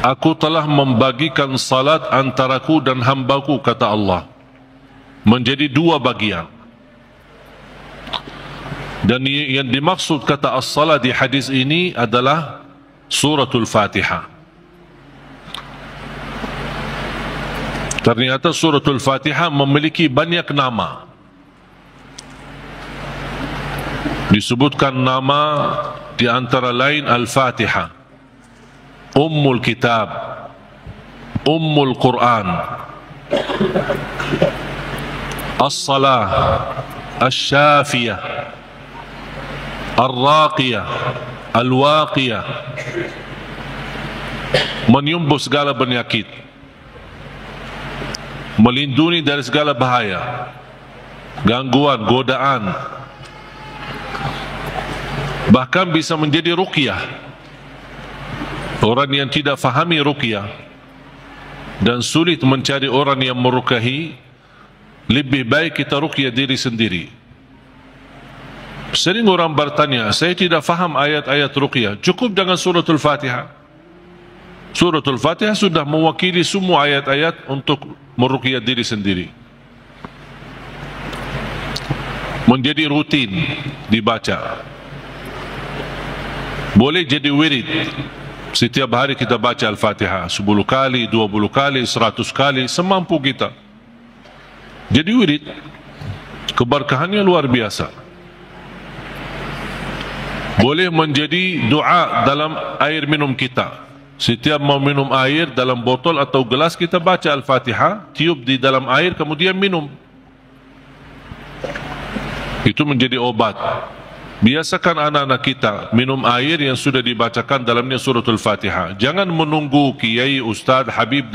Speaker 1: Aku telah membagikan salat antaraku dan hambaku, kata Allah, menjadi dua bagian. Dan yang dimaksud kata as-salat di hadis ini adalah suratul Fatihah. Ternyata suratul Fatihah memiliki banyak nama. Disebutkan nama di antara lain Al-Fatihah, Ummul Kitab, Ummul Quran, As-Salah, As-Syafiyah, Ar-Raqiyah, Al-Waqiyah, menyembuh segala penyakit, melindungi dari segala bahaya, gangguan, godaan, bahkan bisa menjadi ruqyah. Orang yang tidak fahami ruqyah dan sulit mencari orang yang meruqyahi, lebih baik kita ruqyah diri sendiri. Sering orang bertanya, saya tidak faham ayat-ayat ruqyah, cukup dengan suratul Fatihah. Suratul Fatihah sudah mewakili semua ayat-ayat untuk meruqyah diri sendiri. Menjadi rutin dibaca. Boleh jadi wirid. Setiap hari kita baca Al-Fatihah 10 kali, 20 kali, 100 kali, semampu kita. Jadi wirid. Keberkahannya luar biasa. Boleh menjadi doa dalam air minum kita. Setiap mau minum air dalam botol atau gelas, kita baca Al-Fatihah, tiup di dalam air, kemudian minum. Itu menjadi obat. Biasakan anak-anak kita minum air yang sudah dibacakan dalamnya suratul Fatihah. Jangan menunggu kiai, ustaz, habib